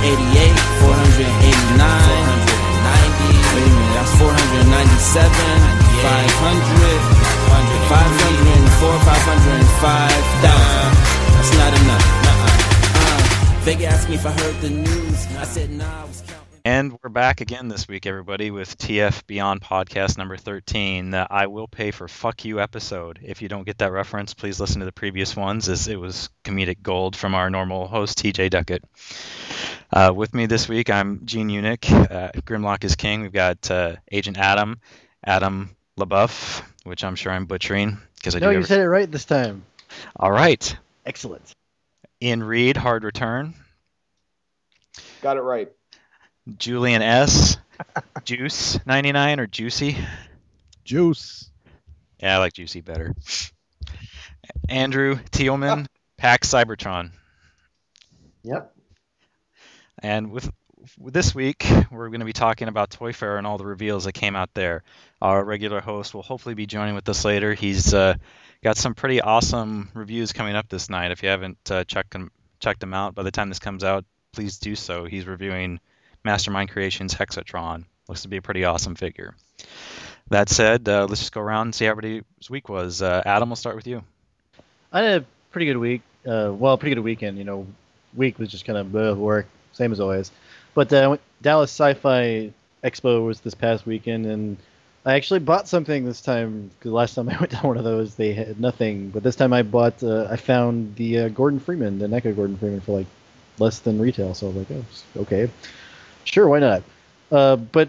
488, 489, 490. Wait a minute, that's 497, 500, 504, 505. That's not enough. They asked me if I heard the news. I said nah, I was counting. And we're back again this week, everybody, with TF Beyond Podcast number 13, the I Will Pay for Fuck You episode. If you don't get that reference, please listen to the previous ones, as it was comedic gold from our normal host, TJ Duckett. With me this week, I'm Gene Unick. Grimlock is king. We've got Agent Adam LaBeouf, which I'm sure I'm butchering. No, you said it right this time. All right. Excellent. Ian Reed, hard return. Got it right. Julian S. Juice 99 or Juicy? Juice. Yeah, I like Juicy better. Andrew Thielman, PAX Cybertron. Yep. And with this week, we're going to be talking about Toy Fair and all the reveals that came out there. Our regular host will hopefully be joining with us later. He's got some pretty awesome reviews coming up this night. If you haven't checked them out, by the time this comes out, please do so. He's reviewing Mastermind Creations Hexatron. Looks to be a pretty awesome figure. That said, let's just go around and see how everybody's week was. Adam, we'll start with you. I had a pretty good week. Pretty good weekend. Week was just kind of work, same as always. But Dallas Sci-Fi Expo was this past weekend, and I actually bought something this time, because last time I went to one of those, they had nothing. But this time I found the Gordon Freeman, the NECA Gordon Freeman, for like less than retail. So I was like, oh, okay. Sure, why not? But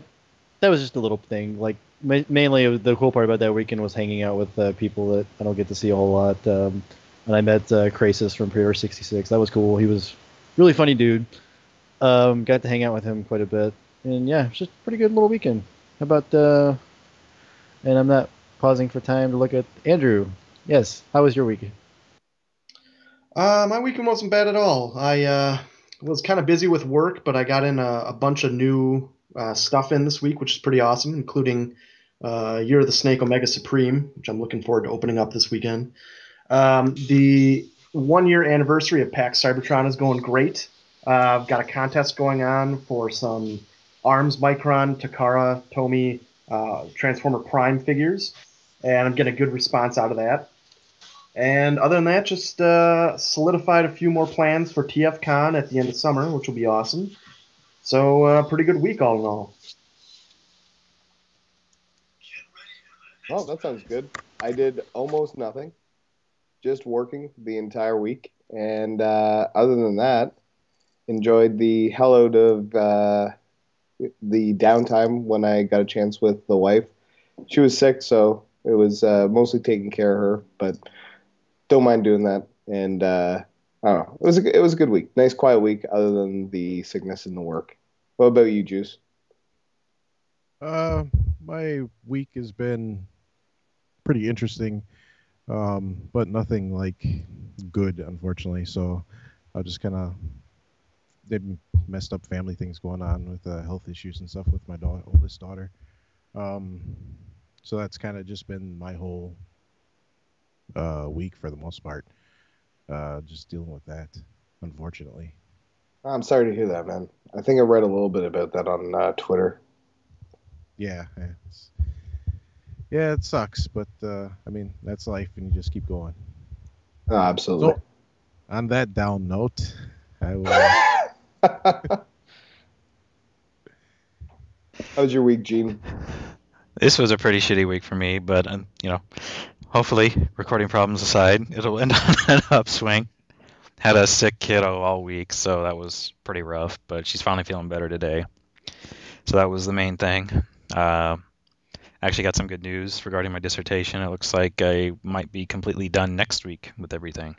that was just a little thing. Like, mainly the cool part about that weekend was hanging out with people that I don't get to see a whole lot. And I met Krasis from Pre-Order 66. That was cool. He was a really funny dude. Got to hang out with him quite a bit. And yeah, it was just a pretty good little weekend. How about, and I'm not pausing for time to look at Andrew. Yes, how was your weekend? My weekend wasn't bad at all. I was kind of busy with work, but I got in a bunch of new stuff in this week, which is pretty awesome, including Year of the Snake Omega Supreme, which I'm looking forward to opening up this weekend. The 1-year anniversary of PAX Cybertron is going great. I've got a contest going on for some ARMS Micron, Takara, Tomy, Transformer Prime figures, and I'm getting a good response out of that. And other than that, just solidified a few more plans for TFCon at the end of summer, which will be awesome. So, pretty good week all in all. Well, that sounds good. I did almost nothing, just working the entire week. And other than that, enjoyed the hell out of the downtime when I got a chance with the wife. She was sick, so it was mostly taking care of her, but don't mind doing that. And I don't know. It was a good week. Nice, quiet week, other than the sickness and the work. What about you, Juice? My week has been pretty interesting, but nothing like good, unfortunately. So I'll just kind of messed up family things going on with health issues and stuff with my oldest daughter. So that's kind of just been my whole week for the most part. Just dealing with that, unfortunately. I'm sorry to hear that, man. I think I read a little bit about that on Twitter. Yeah, it sucks, but I mean, that's life, and you just keep going. Oh, absolutely. So, on that down note, I will. How was your week, Gene? This was a pretty shitty week for me, but hopefully, recording problems aside, it'll end on an upswing. Had a sick kiddo all week, so that was pretty rough, but she's finally feeling better today. So that was the main thing. Actually got some good news regarding my dissertation. It looks like I might be completely done next week with everything.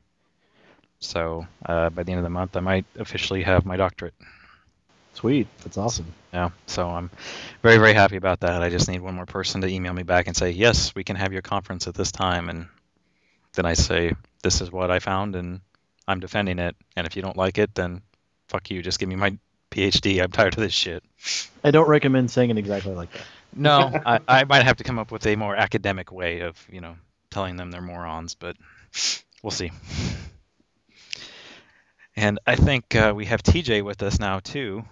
So by the end of the month, I might officially have my doctorate. Sweet. That's awesome. Yeah, so I'm very, very happy about that. I just need one more person to email me back and say, yes, we can have your conference at this time. And then I say, this is what I found, and I'm defending it. And if you don't like it, then fuck you. Just give me my PhD. I'm tired of this shit. I don't recommend saying it exactly like that. No, I might have to come up with a more academic way of, telling them they're morons, but we'll see. And I think we have TJ with us now too.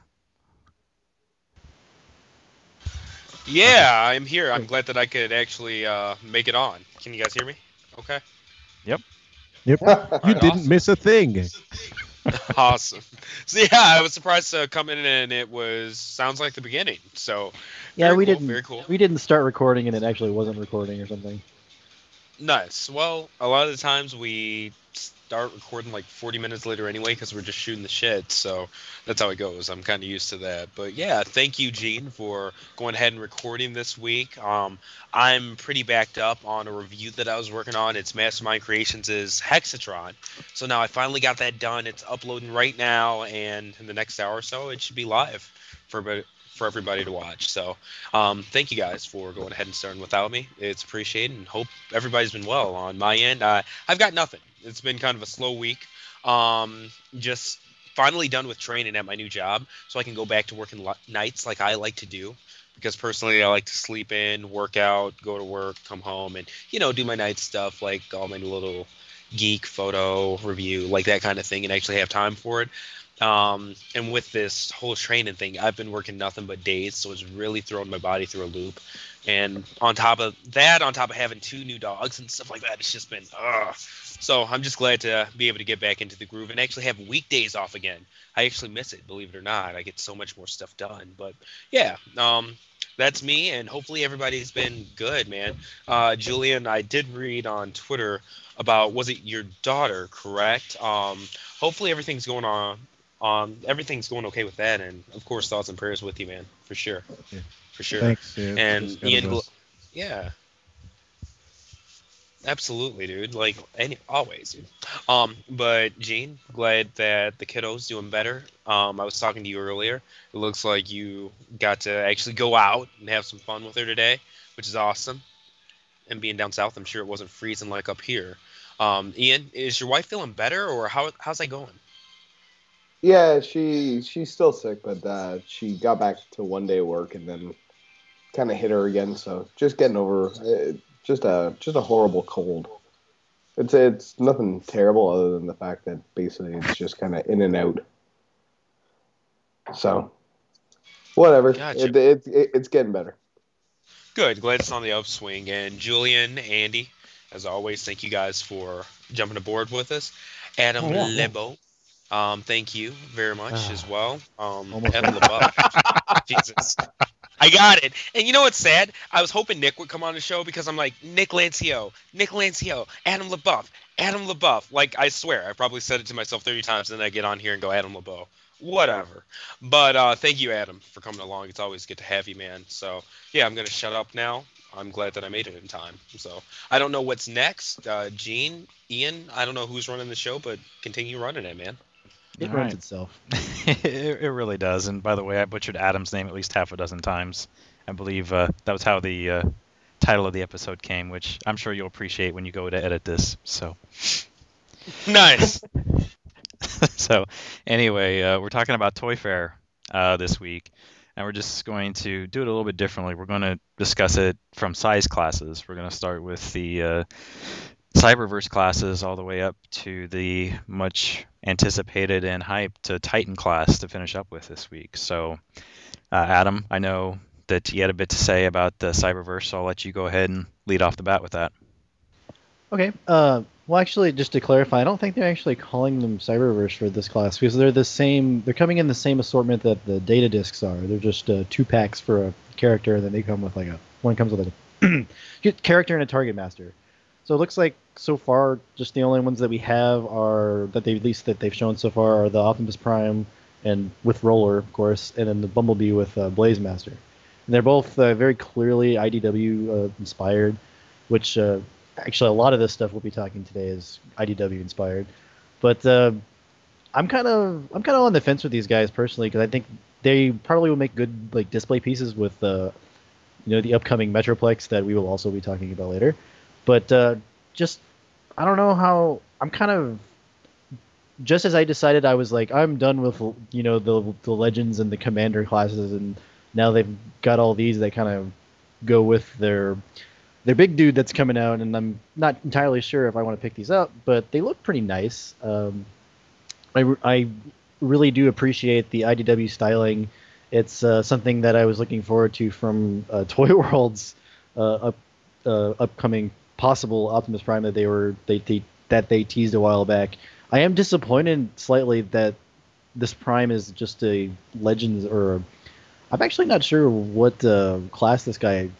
Yeah, I'm here. I'm glad that I could actually make it on. Can you guys hear me? Okay. Yep. Yep. All You right, didn't awesome. miss a thing. Awesome. So yeah, I was surprised to come in and it was sounds like the beginning. So Yeah, very we cool, didn't very cool. we didn't start recording and it actually wasn't recording or something. Nice. Well, a lot of the times we start recording like 40 minutes later anyway because we're just shooting the shit. So that's how it goes. I'm kind of used to that. But yeah, thank you, Gene, for going ahead and recording this week. I'm pretty backed up on a review that I was working on. It's Mastermind Creations' Hexatron. So now I finally got that done. It's uploading right now, and in the next hour or so, it should be live for everybody to watch. So thank you guys for going ahead and starting without me. It's appreciated, and hope everybody's been well. On my end, I've got nothing. It's been kind of a slow week. Just finally done with training at my new job, so I can go back to working nights like I like to do. Because personally, I like to sleep in, work out, go to work, come home, and do my night stuff like all my little geek photo review, like that kind of thing, and actually have time for it. And with this whole training thing, I've been working nothing but days, so it's really throwing my body through a loop. And on top of that, on top of having 2 new dogs and stuff like that, it's just been ugh. So I'm just glad to be able to get back into the groove and actually have weekdays off again. I actually miss it, believe it or not. I get so much more stuff done. But yeah, that's me, and hopefully everybody's been good, man. Julian, I did read on Twitter about, was it your daughter, correct? Hopefully everything's going on. Everything's going okay with that, and of course, thoughts and prayers with you, man, for sure, Yeah. for sure. Thanks. Yeah, And just got a Ian, buzz. yeah, absolutely, dude. Like always, dude. But Gene, glad that the kiddo's doing better. I was talking to you earlier. It looks like you got to actually go out and have some fun with her today, which is awesome. And being down south, I'm sure it wasn't freezing like up here. Ian, is your wife feeling better, or how's that going? Yeah, she's still sick, but she got back to 1 day work and then kind of hit her again. So just getting over just a horrible cold. It's nothing terrible other than the fact that basically it's just kind of in and out. So whatever, Gotcha. it's getting better. Good. Glad it's on the upswing. And Julian, Andy, as always, thank you guys for jumping aboard with us. Adam Oh, yeah. Lebo, thank you very much as well. Almost Adam right. LeBuff. Jesus. I got it. And you know what's sad? I was hoping Nick would come on the show because I'm like, Nick Lancio, Adam LeBuff, Adam LeBuff. Like, I swear, I probably said it to myself 30 times, and then I get on here and go, Adam LeBeau. Whatever. But thank you, Adam, for coming along. It's always good to have you, man. So, yeah, I'm going to shut up now. I'm glad that I made it in time. So, I don't know what's next. Gene, Ian, I don't know who's running the show, but continue running it, man. It All runs right. itself. It really does. And by the way, I butchered Adam's name at least half a dozen times. I believe that was how the title of the episode came, which I'm sure you'll appreciate when you go to edit this. So, Nice. so anyway, we're talking about Toy Fair this week, and we're just going to do it a little bit differently. We're going to discuss it from size classes. We're going to start with the Cyberverse classes all the way up to the much anticipated and hyped Titan class to finish up with this week. So, Adam, I know that you had a bit to say about the Cyberverse, so I'll let you go ahead and lead off the bat with that. Okay. Well, actually, just to clarify, I don't think they're actually calling them Cyberverse for this class because they're the same. They're coming in the same assortment that the data discs are. They're just 2 packs for a character, and then they come with one comes with a character and a target master. So it looks like so far, just the only ones that we have are that they at least that they've shown so far are the Optimus Prime and with Roller, of course, and then the Bumblebee with Blaze Master. And they're both very clearly IDW inspired, which actually a lot of this stuff we'll be talking today is IDW inspired. But I'm kind of on the fence with these guys personally because I think they probably will make good like display pieces with the upcoming Metroplex that we will also be talking about later. But just I don't know how I'm kind of just as I decided I was like I'm done with the legends and the commander classes, and now they've got all these that kind of go with their big dude that's coming out, and I'm not entirely sure if I want to pick these up, but they look pretty nice. I really do appreciate the IDW styling. It's something that I was looking forward to from Toy World's upcoming possible Optimus Prime that they teased a while back. I am disappointed slightly that this Prime is just a Legends or I'm actually not sure what class this guy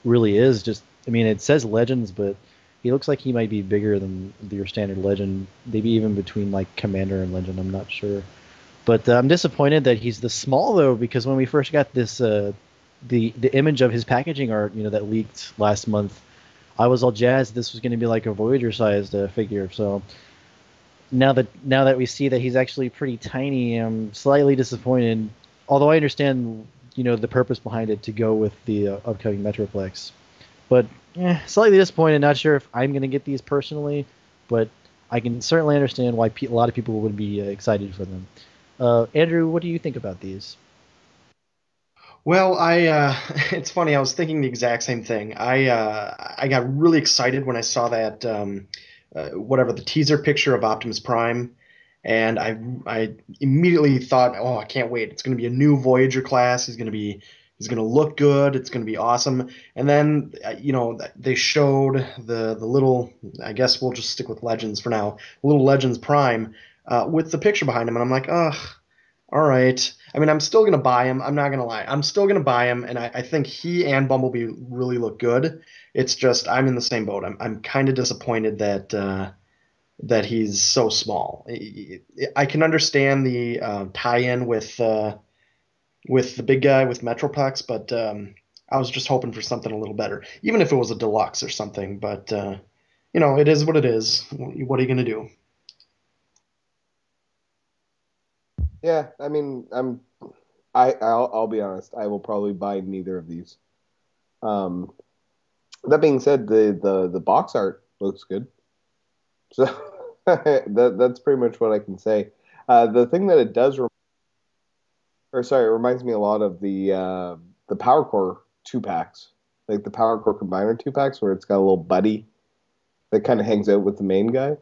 really is. Just I mean, it says Legends, but he looks like he might be bigger than your standard Legend. Maybe even between like Commander and Legend. I'm not sure. But I'm disappointed that he's this small though, because when we first got this the image of his packaging art, that leaked last month, I was all jazzed. This was going to be like a Voyager sized figure. So now that we see that he's actually pretty tiny, I'm slightly disappointed. Although I understand, the purpose behind it to go with the upcoming Metroplex. But slightly disappointed. Not sure if I'm going to get these personally, but I can certainly understand why a lot of people would be excited for them. Andrew, what do you think about these? Well, it's funny. I was thinking the exact same thing. I got really excited when I saw that whatever the teaser picture of Optimus Prime, and I immediately thought, oh, I can't wait. It's going to be a new Voyager class. He's going to look good. It's going to be awesome. And then they showed the little. I guess we'll just stick with Legends for now. Little Legends Prime with the picture behind him, and I'm like, ugh. All right. I mean, I'm still going to buy him. I'm not going to lie. I'm still going to buy him, and I think he and Bumblebee really look good. It's just I'm in the same boat. I'm kind of disappointed that he's so small. I can understand the tie-in with the big guy with Metroplex, but I was just hoping for something a little better, even if it was a deluxe or something. But it is what it is. What are you going to do? Yeah, I mean, I'll be honest. I will probably buy neither of these. Um, that being said, the box art looks good. So that's pretty much what I can say. The thing that it does, it reminds me a lot of the Power Core 2 packs, like the Power Core Combiner 2 packs, where it's got a little buddy that kind of hangs out with the main guy.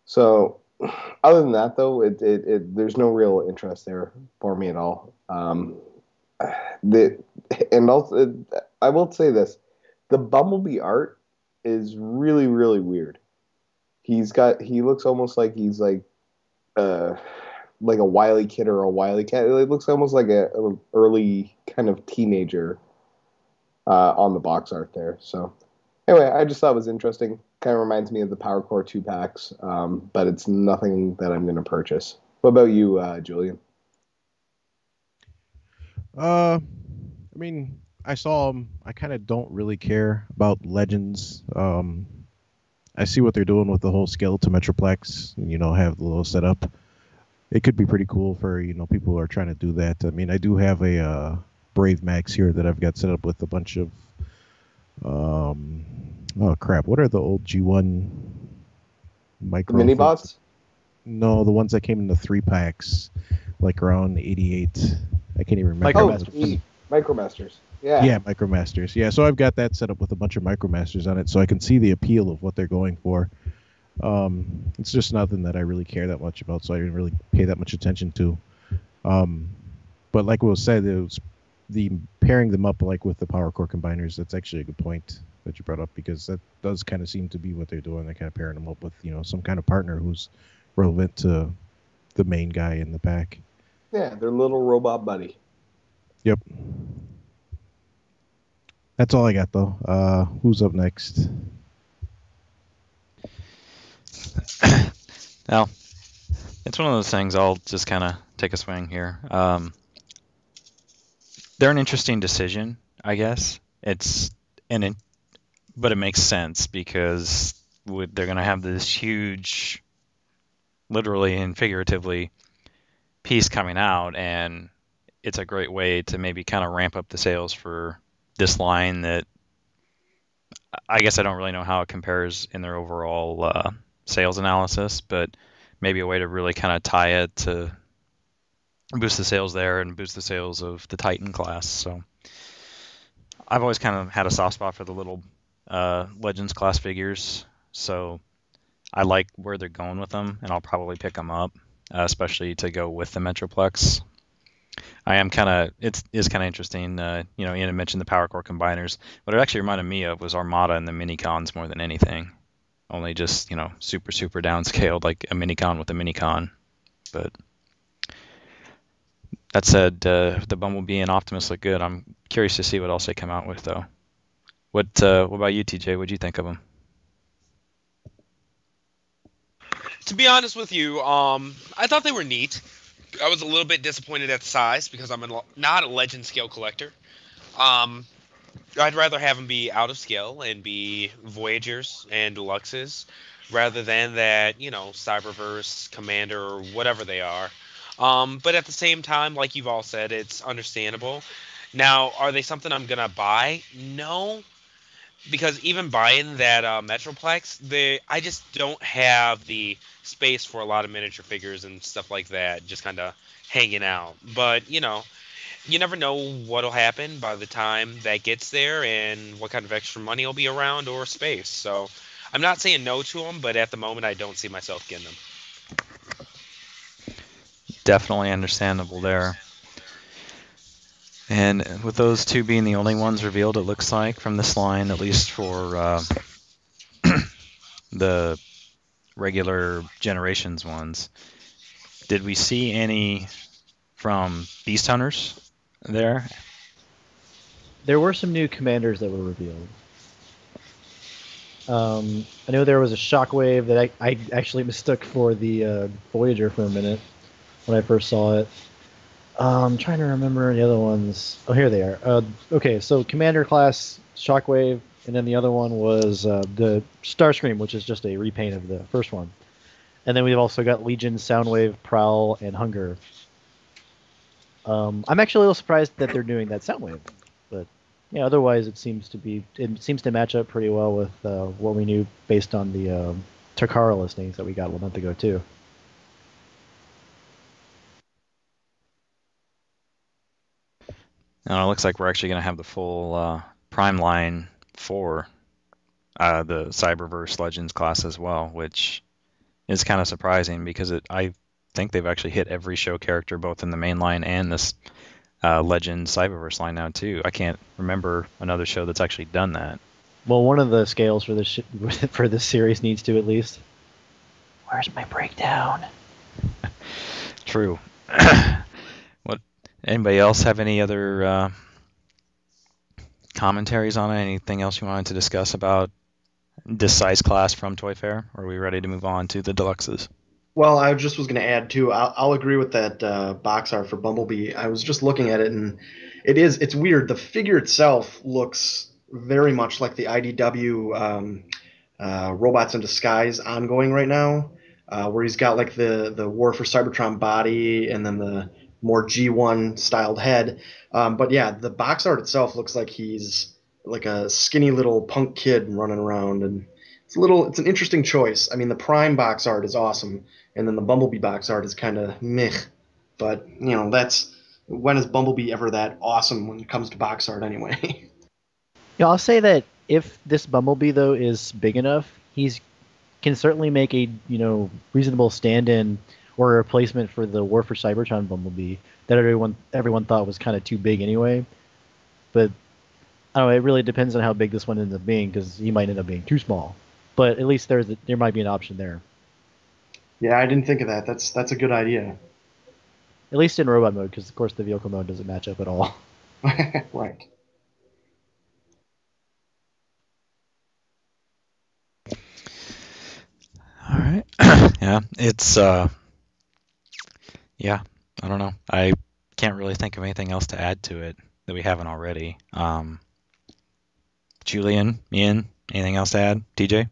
So, other than that, though, there's no real interest there for me at all. And also, I will say this: the Bumblebee art is really, really weird. He looks almost uh like a wily kid or a wily cat. It looks almost like a early kind of teenager on the box art there. So anyway, I just thought it was interesting. Kind of reminds me of the Power Core 2 packs, but it's nothing that I'm going to purchase. What about you, Julian? I mean, I saw them. I kind of don't really care about Legends. I see what they're doing with the whole skeleton Metroplex. Have the little setup. It could be pretty cool for people who are trying to do that. I mean, I do have a Brave Max here that I've got set up with a bunch of oh crap, what are the old G1 micro Mini bots? No, the ones that came in the 3 packs, like around 88. I can't even remember. Micromasters. Yeah. Yeah, Micromasters. Yeah, so I've got that set up with a bunch of Micromasters on it, so I can see the appeal of what they're going for. It's just nothing that I really care that much about, so I didn't really pay that much attention to. But like was said, it was the pairing them up like with the Power Core combiners. That's actually a good point that you brought up, because that does kind of seem to be what they're doing. They're kind of pairing them up with some kind of partner who's relevant to the main guy in the pack. Yeah, their little robot buddy. Yep. That's all I got, though. Who's up next? Now, it's one of those things. I'll just kind of take a swing here. They're an interesting decision, I guess. But it makes sense because they're going to have this huge, literally and figuratively, piece coming out, and it's a great way to maybe kind of ramp up the sales for this line that I guess I don't really know how it compares in their overall sales analysis, but maybe a way to really kind of tie it to boost the sales there and boost the sales of the Titan class. So I've always kind of had a soft spot for the little Legends class figures, so I like where they're going with them, and I'll probably pick them up, especially to go with the Metroplex. I am kind of it's kind of interesting. Ian had mentioned the power core combiners. What it actually reminded me of was Armada and the minicons more than anything. Only just super downscaled like a minicon with a minicon. But that said, the Bumblebee and Optimus look good. I'm curious to see what else they come out with though. What about you, TJ? What'd you think of them? To be honest with you, I thought they were neat. I was a little bit disappointed at the size because I'm not a legend scale collector. I'd rather have them be out of scale and be Voyagers and Deluxes rather than that, Cyberverse, Commander, or whatever they are. But at the same time, like you've all said, it's understandable. Now, are they something I'm going to buy? No, because even buying that Metroplex, I just don't have the space for a lot of miniature figures and stuff like that, just kind of hanging out. But, you never know what'll happen by the time that gets there and what kind of extra money will be around or space. So I'm not saying no to them, but at the moment I don't see myself getting them. Definitely understandable there. And with those two being the only ones revealed, it looks like, from this line, at least for the regular Generations ones, did we see any from Beast Hunters there? There were some new commanders that were revealed. I know there was a Shockwave that I actually mistook for the Voyager for a minute when I first saw it. I'm trying to remember the other ones. Oh, here they are. Okay, so Commander class Shockwave, and then the other one was the Starscream, which is just a repaint of the first one. And then we've also got Legion, Soundwave, Prowl, and Hunger. I'm actually a little surprised that they're doing that Soundwave, but yeah, otherwise it seems to match up pretty well with what we knew based on the Takara listings that we got a month ago too. Now it looks like we're actually going to have the full Prime line for the Cyberverse Legends class as well, which is kind of surprising because I think they've actually hit every show character both in the main line and this Legend Cyberverse line now too. I can't remember another show that's actually done that. Well, one of the scales for this for this series needs to at least. Where's my breakdown? True. What? Anybody else have any other commentaries on it? Anything else you wanted to discuss about this size class from Toy Fair? Or are we ready to move on to the deluxes? Well, I just was going to add too. I'll agree with that box art for Bumblebee. I was just looking at it, and it's weird. The figure itself looks very much like the IDW Robots in Disguise ongoing right now, where he's got like the War for Cybertron body and then the more G1 styled head. But yeah, the box art itself looks like he's like a skinny little punk kid running around, and it's an interesting choice. I mean, the Prime box art is awesome, and then the Bumblebee box art is kind of meh. But when is Bumblebee ever that awesome when it comes to box art anyway? Yeah, I'll say that if this Bumblebee though is big enough, can certainly make a reasonable stand-in or a replacement for the War for Cybertron Bumblebee that everyone thought was kind of too big anyway. But I don't know. It really depends on how big this one ends up being because he might end up being too small. But at least there might be an option there. Yeah, I didn't think of that. That's a good idea. At least in robot mode, because of course the vehicle mode doesn't match up at all. Right. All right. Yeah, it's yeah, I don't know. I can't really think of anything else to add to it that we haven't already. Julian, Ian, anything else to add? TJ?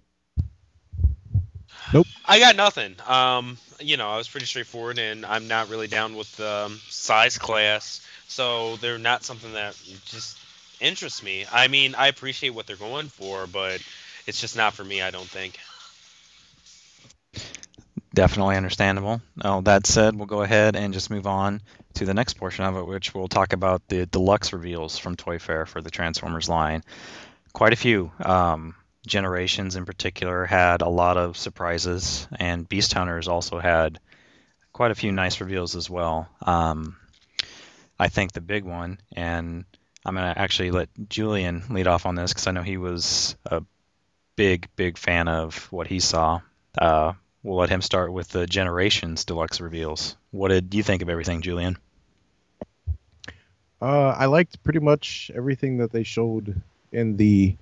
Nope. I got nothing. I was pretty straightforward, and I'm not really down with the size class, so they're not something that just interests me. I mean, I appreciate what they're going for, but it's just not for me, I don't think. Definitely understandable. That said, we'll go ahead and just move on to the next portion of it, which we'll talk about the deluxe reveals from Toy Fair for the Transformers line. Quite a few. Generations in particular had a lot of surprises, and Beast Hunters also had quite a few nice reveals as well. I think the big one, and I'm going to actually let Julian lead off on this because I know he was a big fan of what he saw. We'll let him start with the Generations Deluxe reveals. What did you think of everything, Julian? I liked pretty much everything that they showed in the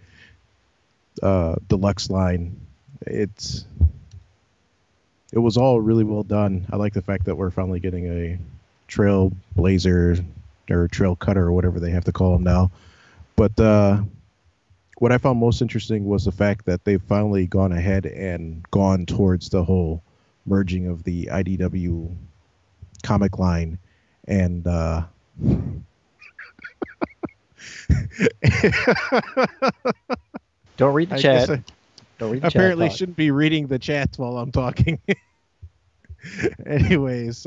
deluxe line. It was all really well done. I like the fact that we're finally getting a Trailblazer or Trail Cutter or whatever they have to call them now. But what I found most interesting was the fact that they've finally gone ahead and gone towards the whole merging of the IDW comic line and Don't read the I chat. guess I Don't read the apparently chat. shouldn't be reading the chat while I'm talking. Anyways,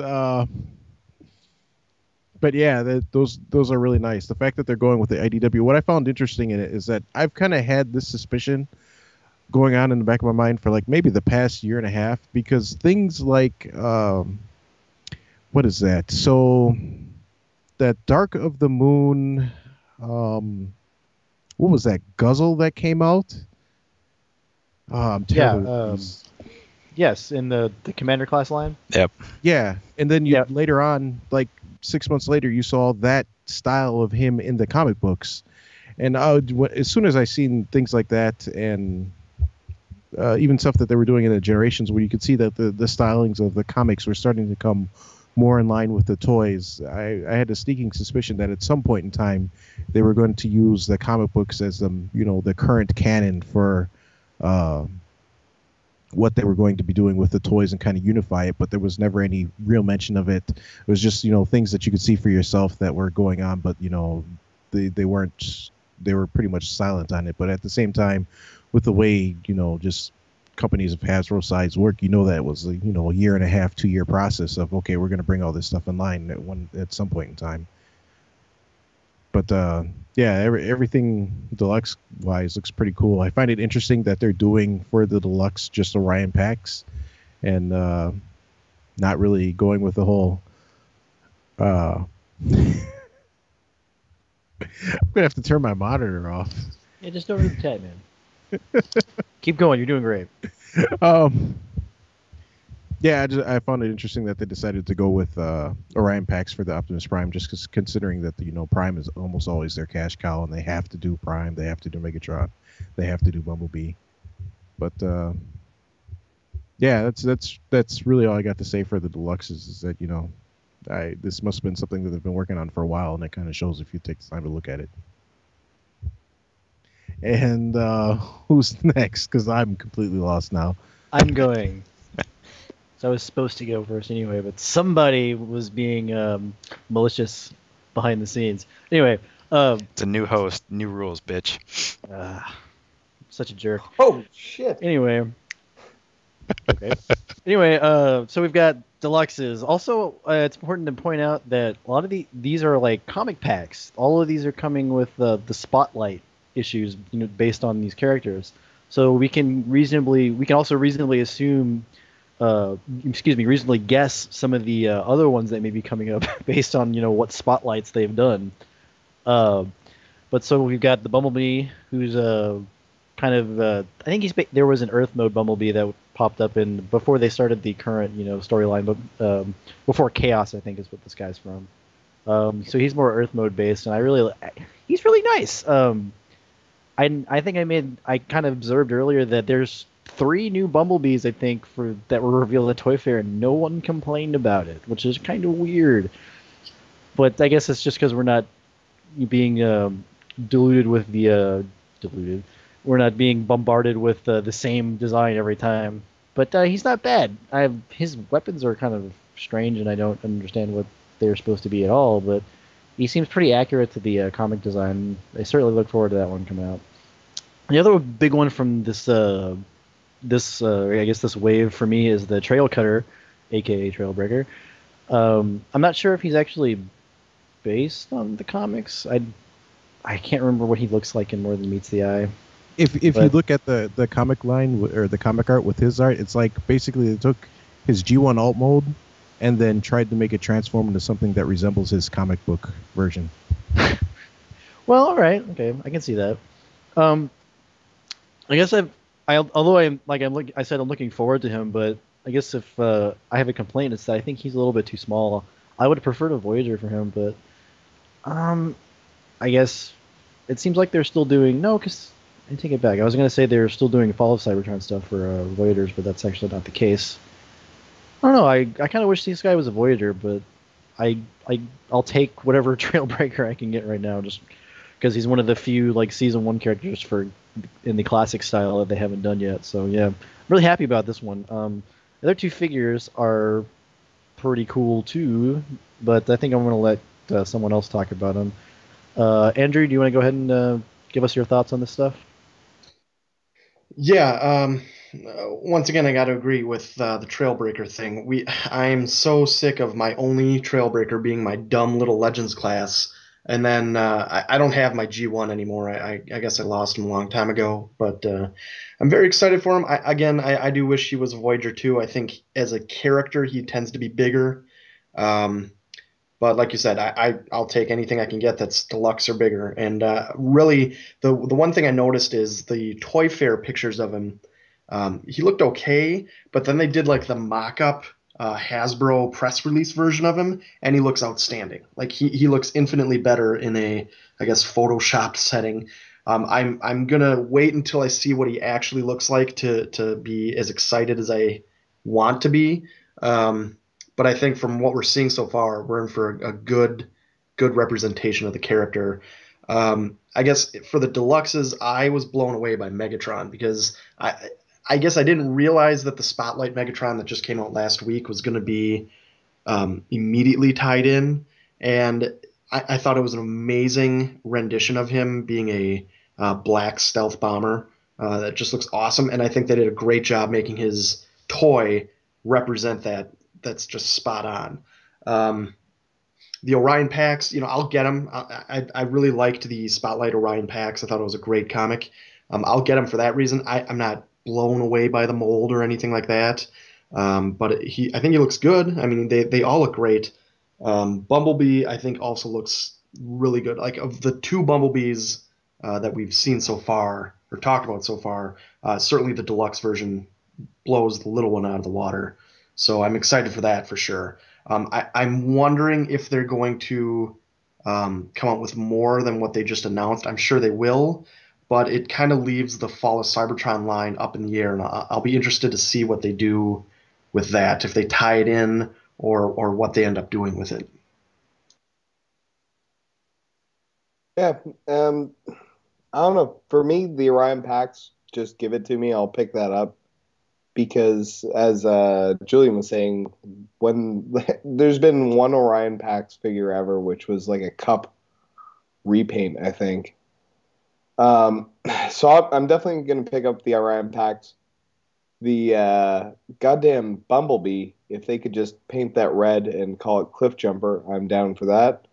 but yeah, those are really nice. The fact that they're going with the IDW. What I found interesting in it is that I've kind of had this suspicion going on in the back of my mind for like maybe the past year and a half, because things like what is that? So that Dark of the Moon, what was that Guzzle that came out? I'm terrible with these. Yes, in the Commander class line. Yep. Yeah, and then you Yeah. later on, like 6 months later, you saw that style of him in the comic books, and as soon as I seen things like that, and even stuff that they were doing in the Generations, where you could see that the stylings of the comics were starting to come more in line with the toys, I had a sneaking suspicion that at some point in time they were going to use the comic books as the current canon for what they were going to be doing with the toys and kind of unify it, but there was never any real mention of it. It was just, things that you could see for yourself that were going on, but, they weren't, they were pretty much silent on it. But at the same time, with the way, just companies of Hasbro size work, that it was, a year and a half, 2-year process of, okay, we're going to bring all this stuff in line at some point in time. But yeah, everything deluxe wise looks pretty cool. I find it interesting that they're doing for the deluxe just Orion packs, and not really going with the whole. I'm gonna have to turn my monitor off. Yeah, just don't read the chat, man. Keep going. You're doing great. Yeah, I found it interesting that they decided to go with Orion packs for the Optimus Prime, just cause considering that Prime is almost always their cash cow, and they have to do Prime, they have to do Megatron, they have to do Bumblebee. But yeah, that's really all I got to say for the deluxes. Is that this must have been something that they've been working on for a while, and it kind of shows if you take the time to look at it. And who's next? Because I'm completely lost now. I'm going. So I was supposed to go first anyway, but somebody was being malicious behind the scenes. Anyway, It's a new host, new rules, bitch. such a jerk. Oh shit! Anyway, okay. Anyway, so we've got deluxes. Also, it's important to point out that a lot of these are like comic packs. All of these are coming with the spotlight issues, based on these characters. So we can also reasonably assume. Reasonably guess some of the other ones that may be coming up based on what spotlights they've done. But so we've got the Bumblebee, who's kind of I think there was an Earth mode Bumblebee that popped up before they started the current storyline, but before Chaos, I think is what this guy's from. So he's more Earth mode based, and he's really nice. I think I kind of observed earlier that there's 3 new Bumblebees, I think, that were revealed at Toy Fair, and no one complained about it, which is kind of weird. But I guess it's just because we're not being diluted with the diluted. We're not being bombarded with the same design every time. But he's not bad. His weapons are kind of strange, and I don't understand what they're supposed to be at all. But he seems pretty accurate to the comic design. I certainly look forward to that one coming out. The other big one from this wave for me is the Trail Cutter, aka Trailbreaker. I'm not sure if he's actually based on the comics. I can't remember what he looks like in More Than Meets the Eye. If you But- look at the comic line or the comic art with his art, it's like basically they took his G1 alt mold and then tried to make it transform into something that resembles his comic book version. Well, all right, okay, I can see that. I guess although I said I'm looking forward to him, but I guess if I have a complaint, it's that I think he's a little bit too small. I would have preferred a Voyager for him, but I guess it seems like they're still doing because I take it back. I was gonna say they're still doing Fall of Cybertron stuff for Voyagers, but that's actually not the case. I don't know. I kind of wish this guy was a Voyager, but I I'll take whatever Trailbreaker I can get right now, just because he's one of the few like season 1 characters in the classic style that they haven't done yet. So yeah, I'm really happy about this one. The other 2 figures are pretty cool too, but I think I'm gonna let someone else talk about them. Andrew, do you want to go ahead and give us your thoughts on this stuff? Yeah, once again, I got to agree with the Trailbreaker thing. I'm so sick of my only Trailbreaker being my dumb little Legends class, and then I don't have my G1 anymore. I guess I lost him a long time ago, but I'm very excited for him. I do wish he was a Voyager too. I think as a character, he tends to be bigger. But like you said, I'll take anything I can get that's deluxe or bigger. And really, the one thing I noticed is the Toy Fair pictures of him. He looked okay, but then they did like the mock-up Hasbro press release version of him, and he looks outstanding. Like he looks infinitely better in a, I guess, photoshopped setting. I'm gonna wait until I see what he actually looks like to be as excited as I want to be. But I think from what we're seeing so far, we're in for a good representation of the character. I guess for the deluxes, I was blown away by Megatron because I guess I didn't realize that the Spotlight Megatron that just came out last week was going to be immediately tied in, and I thought it was an amazing rendition of him being a black stealth bomber that just looks awesome, and I think they did a great job making his toy represent that. That's just spot on. The Orion packs, I'll get them. I really liked the Spotlight Orion packs. I thought it was a great comic. I'll get them for that reason. I'm not blown away by the mold or anything like that. But I think he looks good. I mean, they all look great. Bumblebee, I think, also looks really good. Like of the 2 Bumblebees that we've seen so far or talked about so far, certainly the deluxe version blows the little one out of the water. So I'm excited for that for sure. I'm wondering if they're going to come out with more than what they just announced. I'm sure they will, but it kind of leaves the Fall of Cybertron line up in the air, and I'll be interested to see what they do with that, if they tie it in or what they end up doing with it. Yeah, I don't know. For me, the Orion packs, just give it to me. I'll pick that up. Because as Julian was saying, when there's been one Orion Pax figure ever, which was like a cup repaint, I think. So I'm definitely going to pick up the Orion Pax. The goddamn Bumblebee, if they could just paint that red and call it Cliff Jumper, I'm down for that.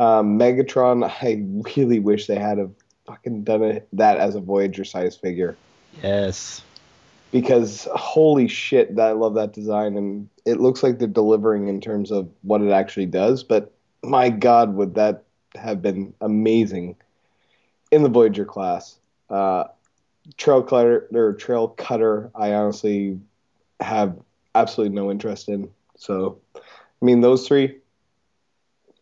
Megatron, I really wish they had have fucking done that as a Voyager size figure. Yes. Because holy shit, I love that design, and it looks like they're delivering in terms of what it actually does. But my God, would that have been amazing in the Voyager class? Trail Cutter, I honestly have absolutely no interest in. So, I mean, those 3,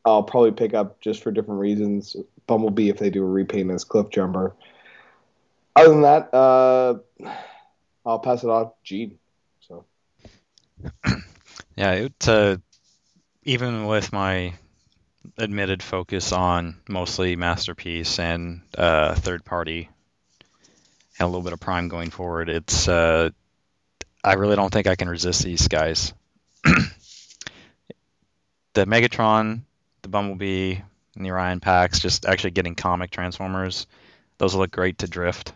I'll probably pick up just for different reasons. Bumblebee if they do a repaint as Cliff Jumper. Other than that, I'll pass it on to Gene. So. Yeah, even with my admitted focus on mostly Masterpiece and third party and a little bit of Prime going forward, I really don't think I can resist these guys. The Megatron, the Bumblebee, and the Orion packs, just actually getting comic Transformers, those look great to drift.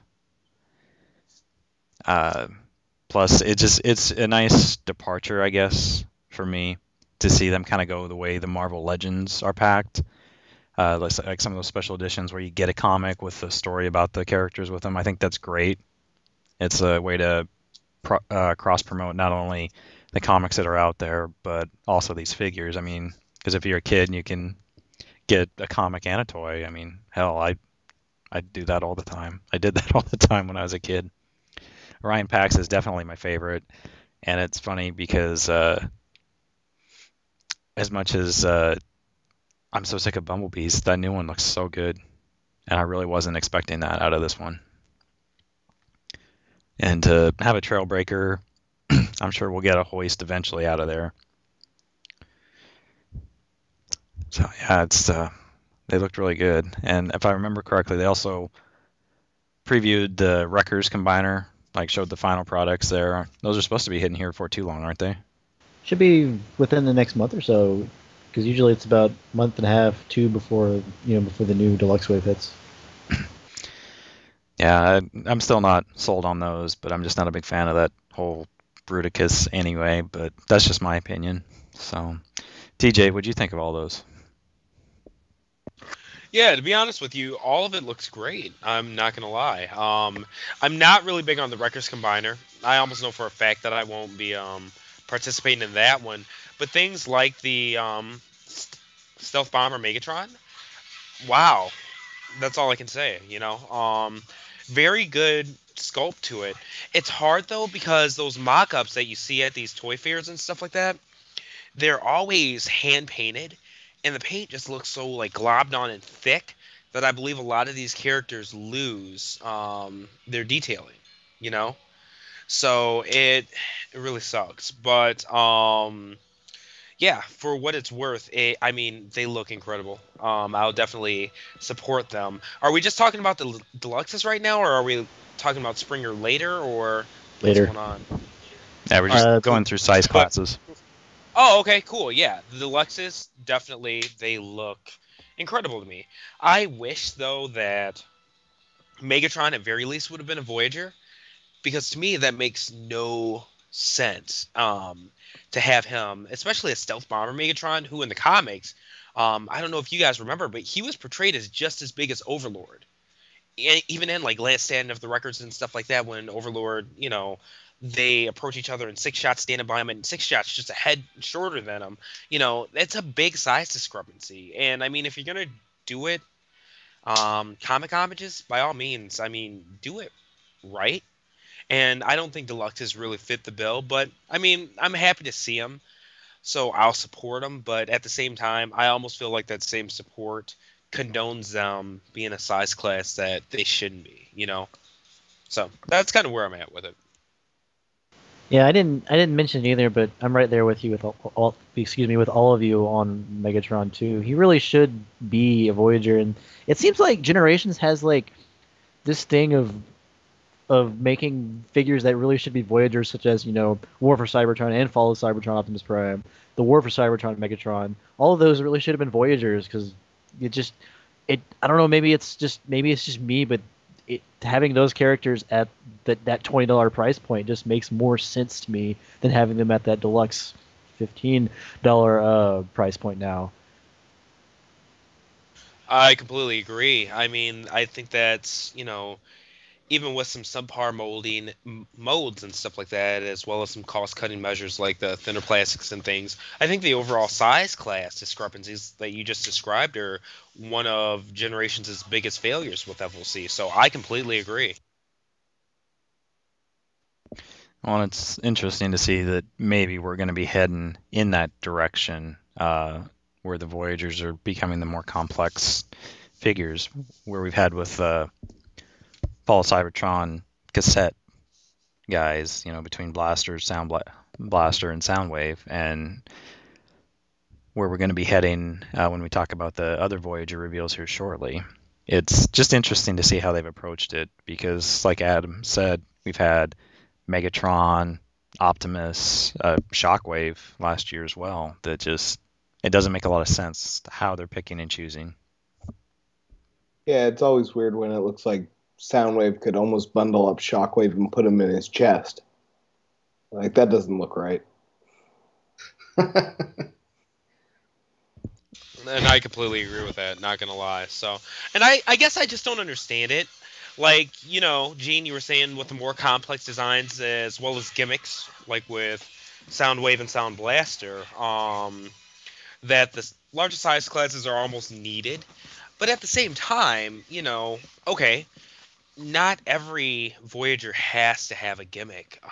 Plus, it's a nice departure, I guess, for me to see them kind of go the way the Marvel Legends are packed, like some of those special editions where you get a comic with a story about the characters with them. I think that's great. It's a way to cross promote not only the comics that are out there, but also these figures. I mean, because if you're a kid and you can get a comic and a toy, I mean, hell, I do that all the time. I did that all the time when I was a kid. Orion Pax is definitely my favorite, and it's funny because as much as I'm so sick of Bumblebees, that new one looks so good, and I really wasn't expecting that out of this one. And to have a Trailbreaker, I'm sure we'll get a Hoist eventually out of there. So yeah, they looked really good. And if I remember correctly, they also previewed the Wreckers Combiner, like showed the final products there. Those are supposed to be hitting here for too long, aren't they? Should be within the next month or so, because usually it's about a month and a half, two before the new Deluxe Wave hits. Yeah, I'm still not sold on those, but I'm just not a big fan of that whole Bruticus anyway. But that's just my opinion. So, TJ, what'd you think of all those? Yeah, to be honest with you, all of it looks great. I'm not gonna lie. I'm not really big on the Wreckers Combiner. I almost know for a fact that I won't be participating in that one. But things like the Stealth Bomber Megatron, wow, that's all I can say. Very good sculpt to it. It's hard though because those mock-ups that you see at these toy fairs and stuff like that, they're always hand painted, and the paint just looks so like globbed on and thick that I believe a lot of these characters lose their detailing. You know, so it really sucks. But yeah, for what it's worth, I mean, they look incredible. I'll definitely support them. Are we just talking about the deluxes right now, or are we talking about Springer later, or what's Later. going on? Yeah, we're just going through size classes. Oh, okay, cool. Yeah, the deluxes definitely they look incredible to me. I wish though that Megatron at very least would have been a Voyager, because to me that makes no sense to have him, especially a stealth bomber Megatron, who in the comics, I don't know if you guys remember, but he was portrayed as just as big as Overlord. Even in like Last Stand of the Records and stuff like that, when Overlord, they approach each other and Six Shot's standing by him, and Six Shot's just a head shorter than him. It's a big size discrepancy. And I mean, if you're gonna do it, comic homages, by all means, I mean, do it right. And I don't think Deluxes really fit the bill, but I mean, I'm happy to see them, so I'll support them. But at the same time, I almost feel like that same support condones them being a size class that they shouldn't be. So that's kind of where I'm at with it. Yeah, I didn't mention it either, but I'm right there with you with with all of you on Megatron too. He really should be a Voyager, and it seems like Generations has like this thing of making figures that really should be Voyagers, such as War for Cybertron and Fall of Cybertron Optimus Prime, the War for Cybertron Megatron. All of those really should have been Voyagers because I don't know, maybe it's just me, but having those characters at that $20 price point just makes more sense to me than having them at that deluxe $15 price point now. I completely agree. I mean, I think that's, even with some subpar molds and stuff like that, as well as some cost-cutting measures like the thinner plastics and things, I think the overall size class discrepancies that you just described are one of Generations' biggest failures with FLC. So I completely agree. Well, it's interesting to see that maybe we're going to be heading in that direction, where the Voyagers are becoming the more complex figures, where we've had with Fall of Cybertron cassette guys, between Blaster, Blaster, and Soundwave, and where we're going to be heading when we talk about the other Voyager reveals here shortly. It's just interesting to see how they've approached it because, like Adam said, we've had Megatron, Optimus, Shockwave last year as well. That it doesn't make a lot of sense how they're picking and choosing. Yeah, it's always weird when it looks like Soundwave could almost bundle up Shockwave and put him in his chest. Like, that doesn't look right. and I completely agree with that. Not gonna lie. So, and I guess I just don't understand it. Like, Gene, you were saying with the more complex designs as well as gimmicks, like with Soundwave and Sound Blaster, that the larger size classes are almost needed. But at the same time, okay, not every Voyager has to have a gimmick.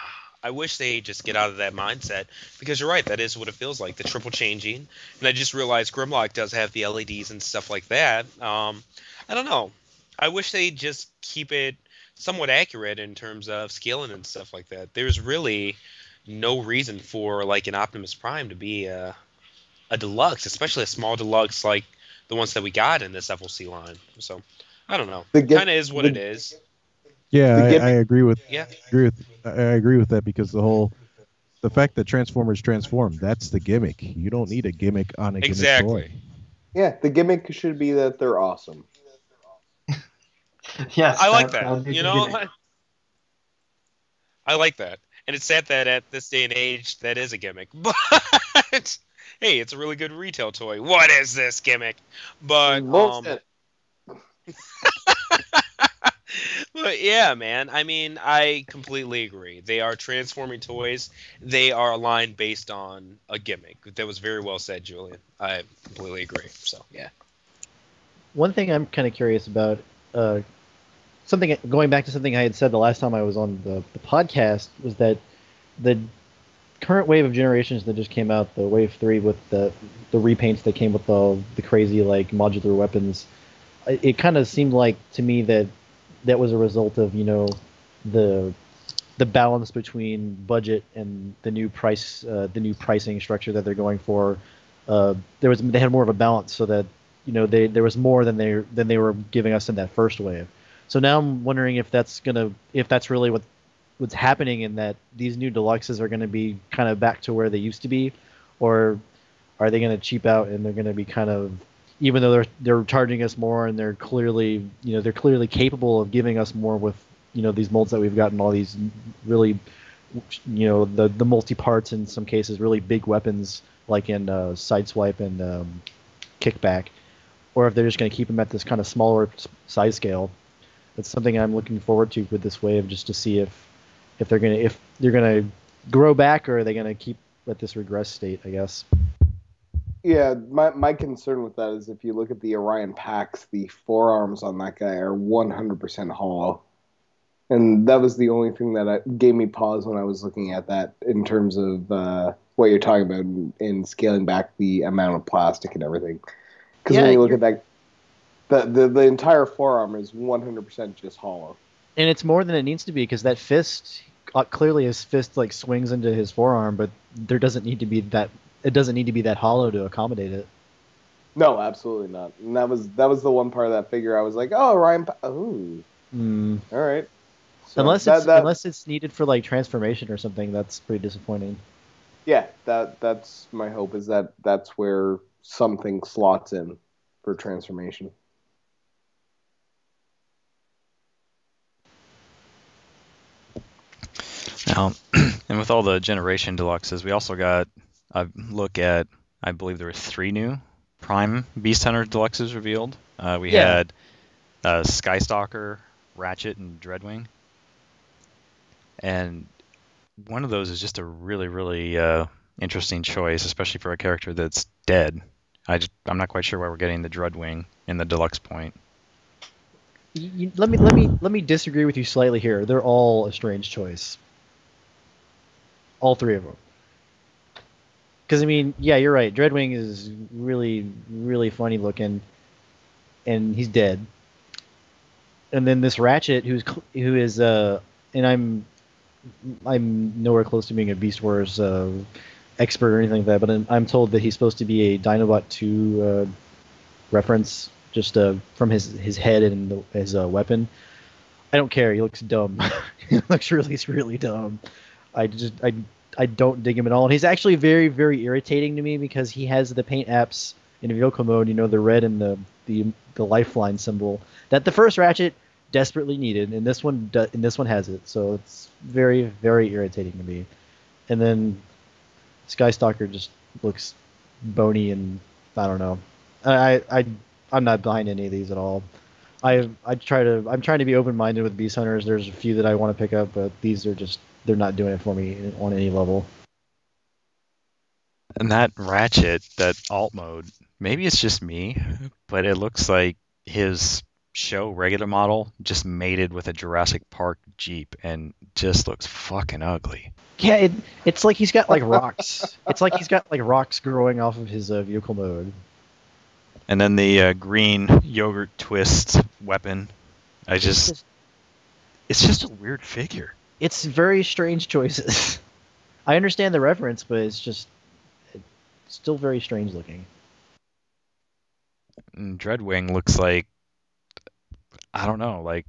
I wish they just get out of that mindset, because you're right, that is what it feels like, the triple changing. And I just realized Grimlock does have the LEDs and stuff like that. I don't know. I wish they just keep it somewhat accurate in terms of scaling and stuff like that. There's really no reason for like an Optimus Prime to be a deluxe, especially a small deluxe like the ones that we got in this FLC line. So I don't know. Kind of is what it is. Yeah, The I gimmick- agree with Yeah. I agree with that, because the fact that Transformers transform, that's the gimmick. You don't need a gimmick on a Exactly. gimmick toy. Yeah, the gimmick should be that they're awesome. Yes, I like that would that. be the gimmick. I like that. And it's sad that at this day and age, that is a gimmick. But hey, it's a really good retail toy. What is this gimmick? But Bullshit. but yeah, man. I mean, I completely agree. They are transforming toys. They are aligned based on a gimmick. That was very well said, Julian. I completely agree. So yeah. One thing I'm kind of curious about, something going back to something I had said the last time I was on the podcast, was that the current wave of generations that just came out, the wave 3 with the repaints that came with the crazy like modular weapons, it kind of seemed like to me that was a result of the balance between budget and the new pricing structure that they're going for. They had more of a balance, so that there was more than they were giving us in that first wave. So now I'm wondering if that's really what's happening, in that these new deluxes are going to be kind of back to where they used to be, or are they going to cheap out and they're going to be kind of, even though they're charging us more and they're clearly capable of giving us more with these molds that we've gotten, all these really the multi parts, in some cases really big weapons like in Sideswipe and Kickback, or if they're just going to keep them at this kind of smaller size scale. That's something I'm looking forward to with this wave, just to see if they're gonna grow back, or are they gonna keep at this regress state, I guess. Yeah, my concern with that is if you look at the Orion Pax, the forearms on that guy are 100% hollow. And that was the only thing that gave me pause when I was looking at that, in terms of what you're talking about in scaling back the amount of plastic and everything. Because when you look at that, the entire forearm is 100% just hollow. And it's more than it needs to be, because that fist, clearly his fist like swings into his forearm, but there doesn't need to be that. It doesn't need to be that hollow to accommodate it. No, absolutely not. And that was the one part of that figure I was like, oh, Ryan. Ooh. All right. So unless it's needed for like transformation or something, that's pretty disappointing. Yeah, that's my hope, is that's where something slots in for transformation. Now, and with all the Generation Deluxes, we also got a look at, I believe there were 3 new Prime Beast Hunter Deluxes revealed. We had Skystalker, Ratchet, and Dreadwing. And one of those is just a really, really interesting choice, especially for a character that's dead. I'm not quite sure why we're getting the Dreadwing in the deluxe point. Let me disagree with you slightly here. They're all a strange choice. All 3 of them. Because I mean, yeah, you're right. Dreadwing is really, really funny looking, and he's dead. And then this Ratchet, who is and I'm nowhere close to being a Beast Wars expert or anything like that, but I'm told that he's supposed to be a Dinobot 2 reference, just from his head and his weapon. I don't care. He looks dumb. He looks really, really dumb. I don't dig him at all. And he's actually very, very irritating to me, because he has the paint apps in vehicle mode, the red and the lifeline symbol that the first Ratchet desperately needed, and this one has it. So it's very, very irritating to me. And then Skystalker just looks bony, and I don't know. I'm not behind any of these at all. I'm trying to be open minded with Beast Hunters. There's a few that I want to pick up, but these are just they're not doing it for me on any level. And that Ratchet, that alt mode, maybe it's just me, but it looks like his show regular model just mated with a Jurassic Park Jeep and just looks fucking ugly. Yeah, it's like he's got like rocks. It's like he's got like rocks growing off of his vehicle mode. And then the green yogurt twist weapon. It's just a weird figure. It's very strange choices. I understand the reference, but it's still very strange looking. And Dreadwing looks like, I don't know, like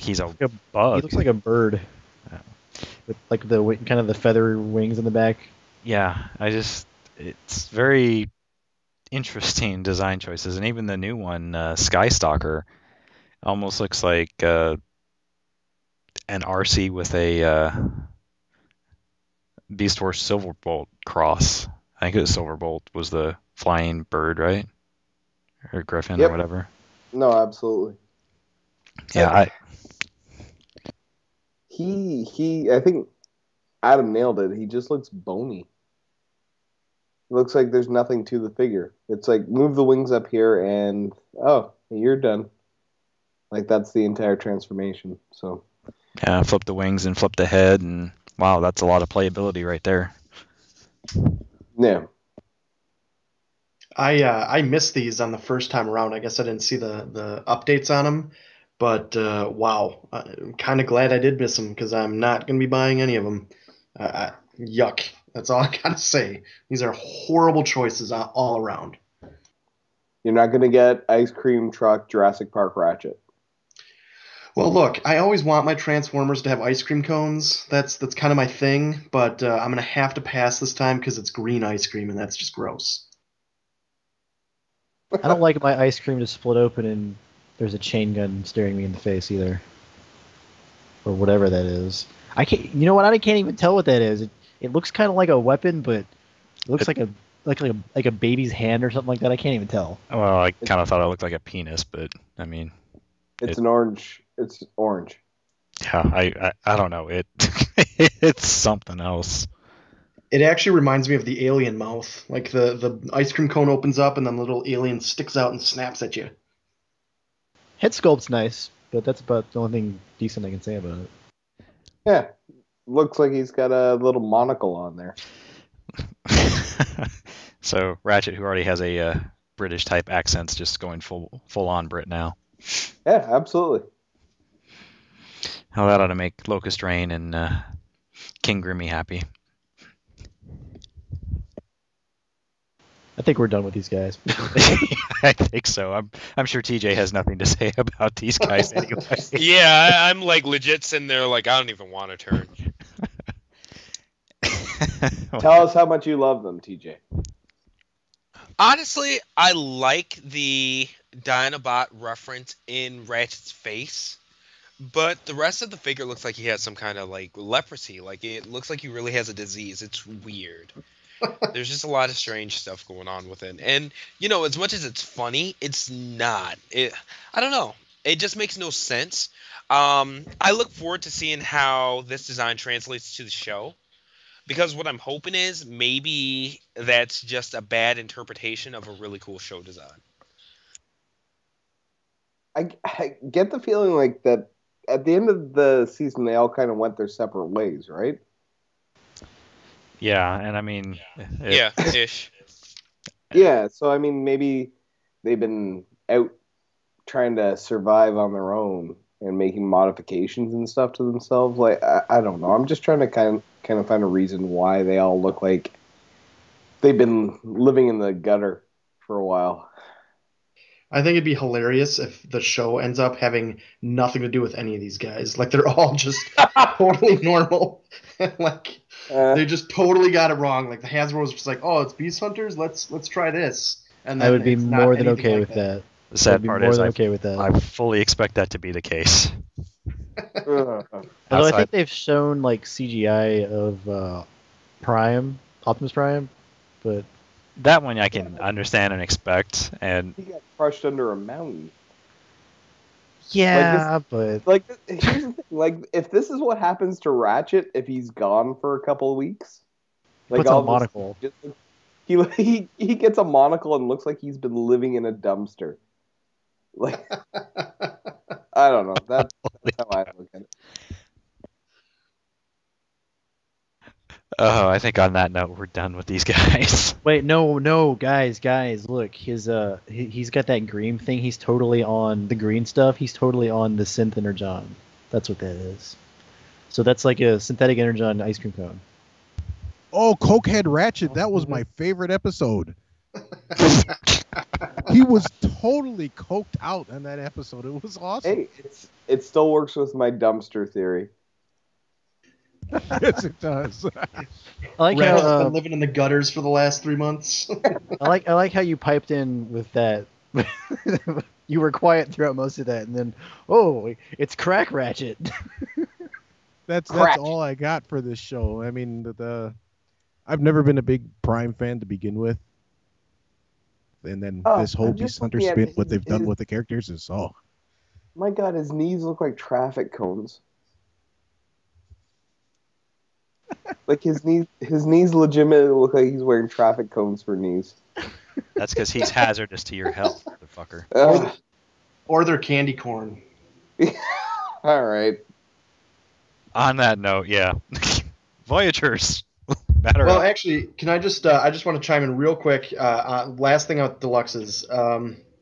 he's a bug. He looks like a bird, with like the kind of the feather wings in the back. Yeah, it's very interesting design choices, and even the new one, Skystalker, almost looks like an RC with a Beast Wars Silverbolt cross. I think it was Silverbolt was the flying bird, right? Or griffin or whatever. No, absolutely. Yeah, I think Adam nailed it. He just looks bony. It looks like there's nothing to the figure. It's like move the wings up here and you're done. Like that's the entire transformation. So yeah, flip the wings and flip the head, and wow, that's a lot of playability right there. Yeah. I missed these on the first time around. I guess I didn't see the updates on them, but wow, I'm kind of glad I did miss them because I'm not going to be buying any of them. Yuck. That's all I got to say. These are horrible choices all around. You're not going to get Ice Cream Truck Jurassic Park Ratchet. Well, look, I always want my Transformers to have ice cream cones. That's kind of my thing, but I'm going to have to pass this time because it's green ice cream, and that's just gross. I don't like my ice cream to split open and there's a chain gun staring me in the face either, or whatever that is. I can't. You know what? I can't even tell what that is. It looks kind of like a weapon, but it looks like a baby's hand or something like that. I can't even tell. Well, I kind of thought it looked like a penis, but I mean, it's an orange. It's orange. Yeah, I don't know. It's something else. It actually reminds me of the alien mouth. Like the ice cream cone opens up and then the little alien sticks out and snaps at you. Head sculpt's nice, but that's about the only thing decent I can say about it. Yeah, looks like he's got a little monocle on there. So Ratchet, who already has a British type accent's just going full on Brit now. Yeah, absolutely. How that ought to make Locust Rain and King Grimmy happy. I think we're done with these guys. I think so. I'm sure TJ has nothing to say about these guys anyway. Yeah, I'm like legit sitting there like I don't even want to turn. Tell us how much you love them, TJ. Honestly, I like the Dinobot reference in Ratchet's face, but the rest of the figure looks like he has some kind of like leprosy. Like it looks like he really has a disease. It's weird. There's just a lot of strange stuff going on with it. And, you know, as much as it's funny, it's not. I don't know. It just makes no sense. I look forward to seeing how this design translates to the show. Because what I'm hoping is maybe that's just a bad interpretation of a really cool show design. I get the feeling like that at the end of the season, they all kind of went their separate ways, right? Yeah, and I mean... Yeah, ish. Yeah, so I mean, maybe they've been out trying to survive on their own and making modifications and stuff to themselves. Like, I don't know. I'm just trying to kind of find a reason why they all look like they've been living in the gutter for a while. I think it'd be hilarious if the show ends up having nothing to do with any of these guys. Like, they're all just totally normal. Like... they just totally got it wrong. Like the Hasbro was just like, "Oh, it's Beast Hunters. Let's try this." And then I would be more than okay with that. The sad part is, okay with that. I fully expect that to be the case. Although I think they've shown like CGI of Optimus Prime, but that one I can understand and expect, and He got crushed under a mountain. Yeah, but Like, here's the thing. Like, if this is what happens to Ratchet if he's gone for a couple of weeks, like puts on a all of a monocle. sudden, he gets a monocle and looks like he's been living in a dumpster. Like, I don't know. That's how I look at it. oh, I think on that note we're done with these guys. Wait, no, guys, look, he's got that green thing. He's totally on the green stuff. He's totally on the synth energon. That's what that is. So that's like a synthetic energon ice cream cone. Oh, Cokehead Ratchet. That was my favorite episode. He was totally coked out in that episode. It was awesome. Hey, it still works with my dumpster theory. Yes, it does. I like Red has how been living in the gutters for the last 3 months. I like how you piped in with that. You were quiet throughout most of that, and then it's Crack Ratchet. That's Crack. all I got for this show. I mean, I've never been a big Prime fan to begin with, and then this whole I'm Beast just Hunter looking at spin, what they've done his- with the characters is My God, his knees look like traffic cones. Like his knees legitimately look like he's wearing traffic cones for knees. That's because he's hazardous to your health, motherfucker. Ugh. Or they're candy corn. All right. On that note, yeah, Voyagers. Matter Well, of actually, can I just want to chime in real quick. Last thing about Deluxes.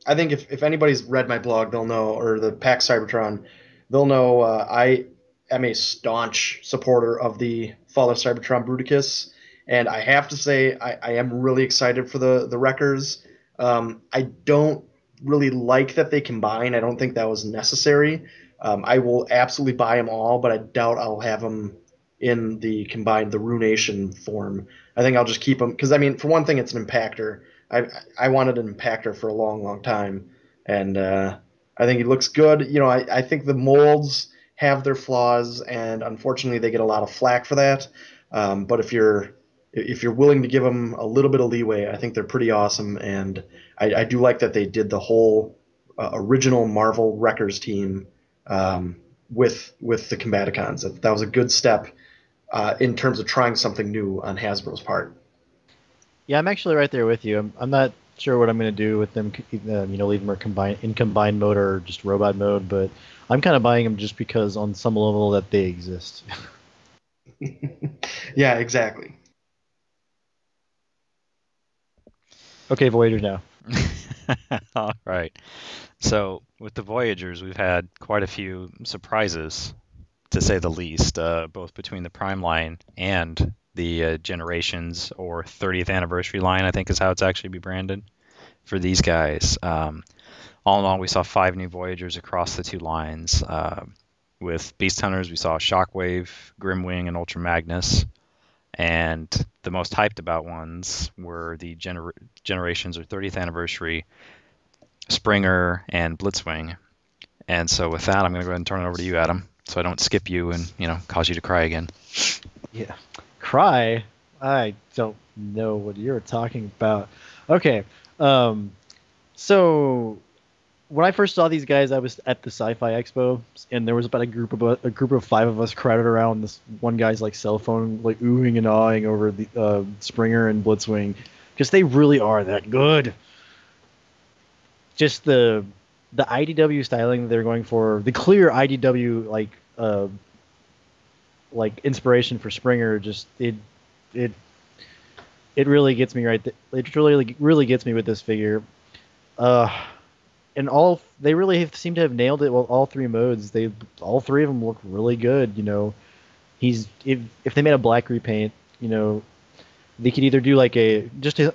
I think if anybody's read my blog, they'll know, or the PAX Cybertron, they'll know I am a staunch supporter of the Fall of Cybertron Bruticus, and I have to say I am really excited for the Wreckers. I don't really like that they combine. I don't think that was necessary. I will absolutely buy them all, but I doubt I'll have them in the combined the Ruination form. I think I'll just keep them because I mean, for one thing, it's an impactor. I wanted an impactor for a long time, and I think it looks good. You know, I think the molds have their flaws, and unfortunately, they get a lot of flack for that. But if you're willing to give them a little bit of leeway, I think they're pretty awesome, and I do like that they did the whole original Marvel Wreckers team with the Combaticons. That was a good step in terms of trying something new on Hasbro's part. Yeah, I'm actually right there with you. I'm not sure what I'm going to do with them. Leave them in combined mode or just robot mode, but I'm kind of buying them just because on some level that they exist. Yeah, exactly. Okay, Voyagers now. All right. So with the Voyagers, we've had quite a few surprises, to say the least, both between the Prime line and the Generations or 30th anniversary line, I think is how it's actually be branded for these guys. All in all, we saw 5 new Voyagers across the 2 lines. With Beast Hunters, we saw Shockwave, Grimwing, and Ultra Magnus. And the most hyped about ones were the Generations or 30th anniversary Springer and Blitzwing. And so with that, I'm going to go ahead and turn it over to you, Adam, so I don't skip you and, cause you to cry again. Yeah. Cry? I don't know what you're talking about. Okay. So when I first saw these guys, I was at the Sci-Fi Expo, and there was about a group of 5 of us crowded around this one guy's cell phone, oohing and awing over the Springer and Blitzwing, because they really are that good. Just the IDW styling that they're going for, the clear IDW inspiration for Springer, just it really gets me right. It really gets me with this figure. And they really seem to have nailed it. Well, all 3 modes, all 3 of them look really good. If they made a black repaint, they could either do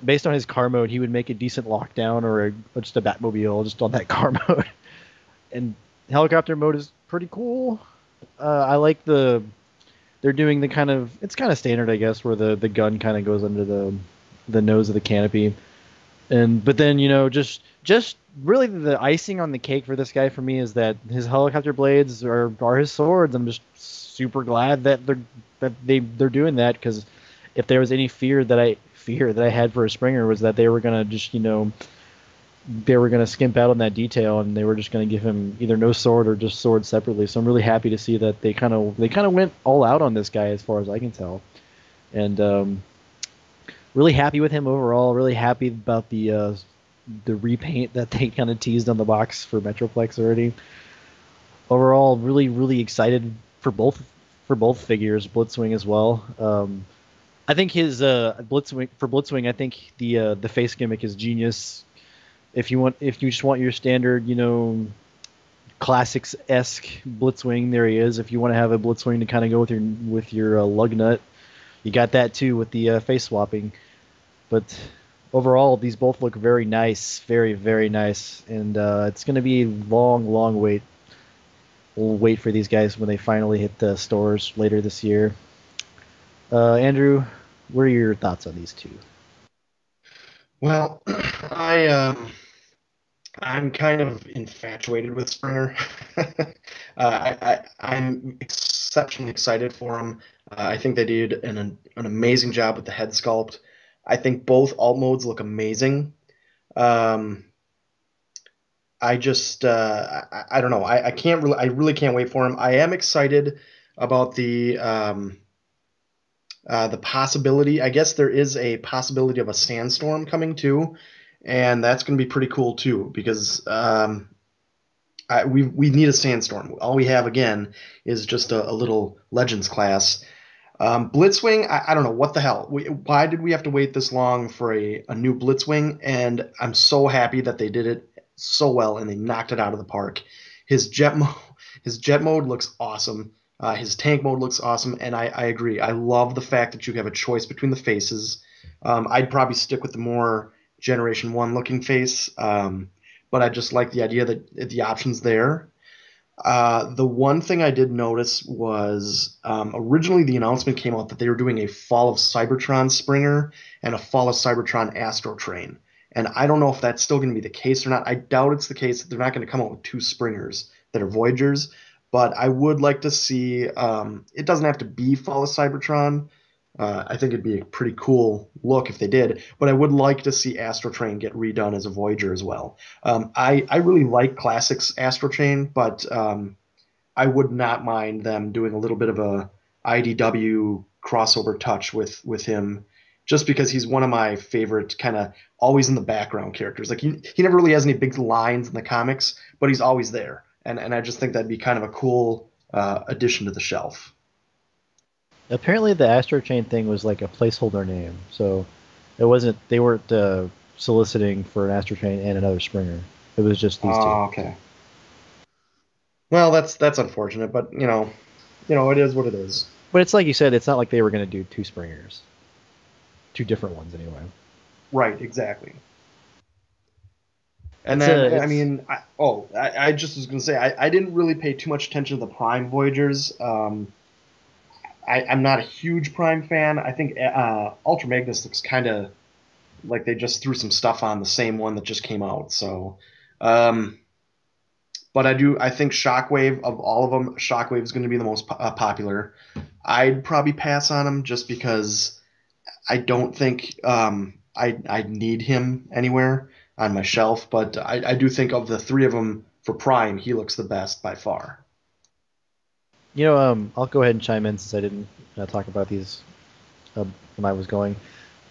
based on his car mode, he would make a decent lockdown or just a Batmobile just on that car mode. And helicopter mode is pretty cool. I like they're doing it's kind of standard, I guess, where the gun kind of goes under the nose of the canopy. But then, just really the icing on the cake for this guy for me is that his helicopter blades are his swords. I'm just super glad that they're doing that, because if there was any fear that I had for a Springer was that they were gonna just they were gonna skimp out on that detail and they were just gonna give him either no sword or just sword separately. So I'm really happy to see that they kind of went all out on this guy as far as I can tell, and really happy with him overall. Really happy about the repaint that they kind of teased on the box for Metroplex already. Overall, really excited for both figures, Blitzwing as well. I think his Blitzwing, I think the face gimmick is genius. If you just want your standard, classics-esque Blitzwing, there he is. If you want to have a Blitzwing to kind of go with your lug nut, you got that too with the face swapping. But overall, these both look very nice, very nice, and it's going to be a long wait. We'll wait for these guys when they finally hit the stores later this year. Andrew, what are your thoughts on these two? Well, I'm kind of infatuated with Springer. I'm exceptionally excited for him. I think they did an amazing job with the head sculpt. I think both alt modes look amazing. I just I don't know. I really can't wait for him. I am excited about the possibility. I guess there is a possibility of a sandstorm coming too, and that's going to be pretty cool too because we need a sandstorm. All we have again is just a little Legends class. Blitzwing, I don't know what the hell. Why did we have to wait this long for a new Blitzwing? And I'm so happy that they did it so well and they knocked it out of the park. His jet mode looks awesome. His tank mode looks awesome, and I agree. I love the fact that you have a choice between the faces. I'd probably stick with the more Generation 1 looking face, but I just like the idea that the option's there. The one thing I did notice was originally the announcement came out that they were doing a Fall of Cybertron Springer and a Fall of Cybertron Astro Train. And I don't know if that's still going to be the case or not. I doubt it's the case that they're not going to come out with two Springers that are Voyagers. But I would like to see it doesn't have to be Fall of Cybertron. I think it'd be a pretty cool look if they did. But I would like to see Astro Train get redone as a Voyager as well. I really like Classics Astro Train, but I would not mind them doing a little bit of a IDW crossover touch with him, just because he's one of my favorite kind of always in the background characters. Like he never really has any big lines in the comics, but he's always there. And I just think that'd be kind of a cool addition to the shelf. Apparently, the Astro Chain thing was like a placeholder name, so they weren't soliciting for an Astro Chain and another Springer. It was just these two. Oh, okay. Well, that's unfortunate, but it is what it is. But it's like you said, it's not like they were going to do two Springers, two different ones anyway. Right, exactly. And then, I just was going to say, I didn't really pay too much attention to the Prime Voyagers. I'm not a huge Prime fan. I think Ultra Magnus looks kind of like they just threw some stuff on the same one that just came out. So, but I think Shockwave, of all of them, Shockwave is going to be the most popular. I'd probably pass on him just because I don't think I need him anywhere on my shelf, but I do think of the three of them for Prime, he looks the best by far. I'll go ahead and chime in since I didn't talk about these when I was going.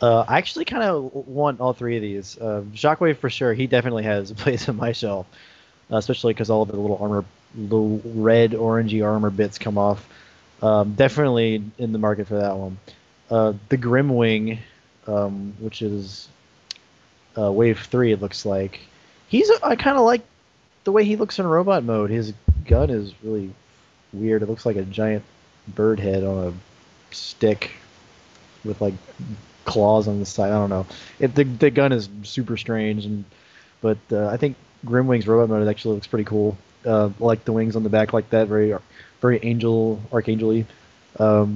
I actually kind of want all three of these. Shockwave for sure, he definitely has a place on my shelf, especially because all of the little red, orangey armor bits come off. Definitely in the market for that one. The Grimwing, which is Wave 3, it looks like. I kind of like the way he looks in robot mode. His gun is really weird. It looks like a giant bird head on a stick with like claws on the side. I don't know. The gun is super strange, but I think Grimwing's robot mode actually looks pretty cool. Like the wings on the back, like that, very archangel-y. I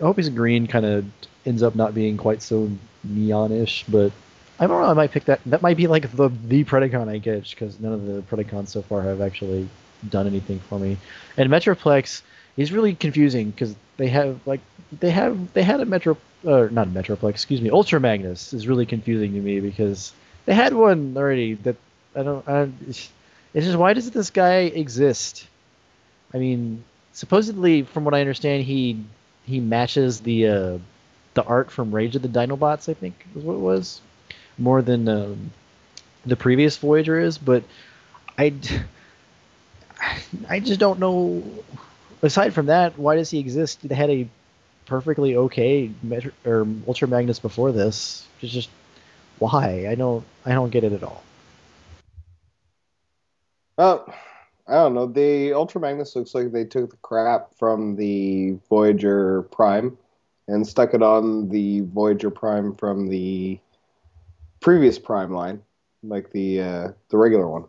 hope his green kind of ends up not being quite so neonish, but I don't know. I might pick that. That might be like the Predacon I get, because none of the Predacons so far have actually done anything for me. And Metroplex, He's really confusing because they had a Metro, not a Metroplex, excuse me, Ultra Magnus is really confusing to me because they had one already that it's just why does this guy exist? I mean, supposedly from what I understand, he matches the art from Rage of the Dinobots, I think is what it was, more than the previous Voyager is, but I I just don't know. Aside from that, why does he exist? They had a perfectly okay or Ultra Magnus before this. It's just why? I don't get it at all. Oh, I don't know. The Ultra Magnus looks like they took the crap from the Voyager Prime and stuck it on the Voyager Prime from the previous Prime line, like the regular one.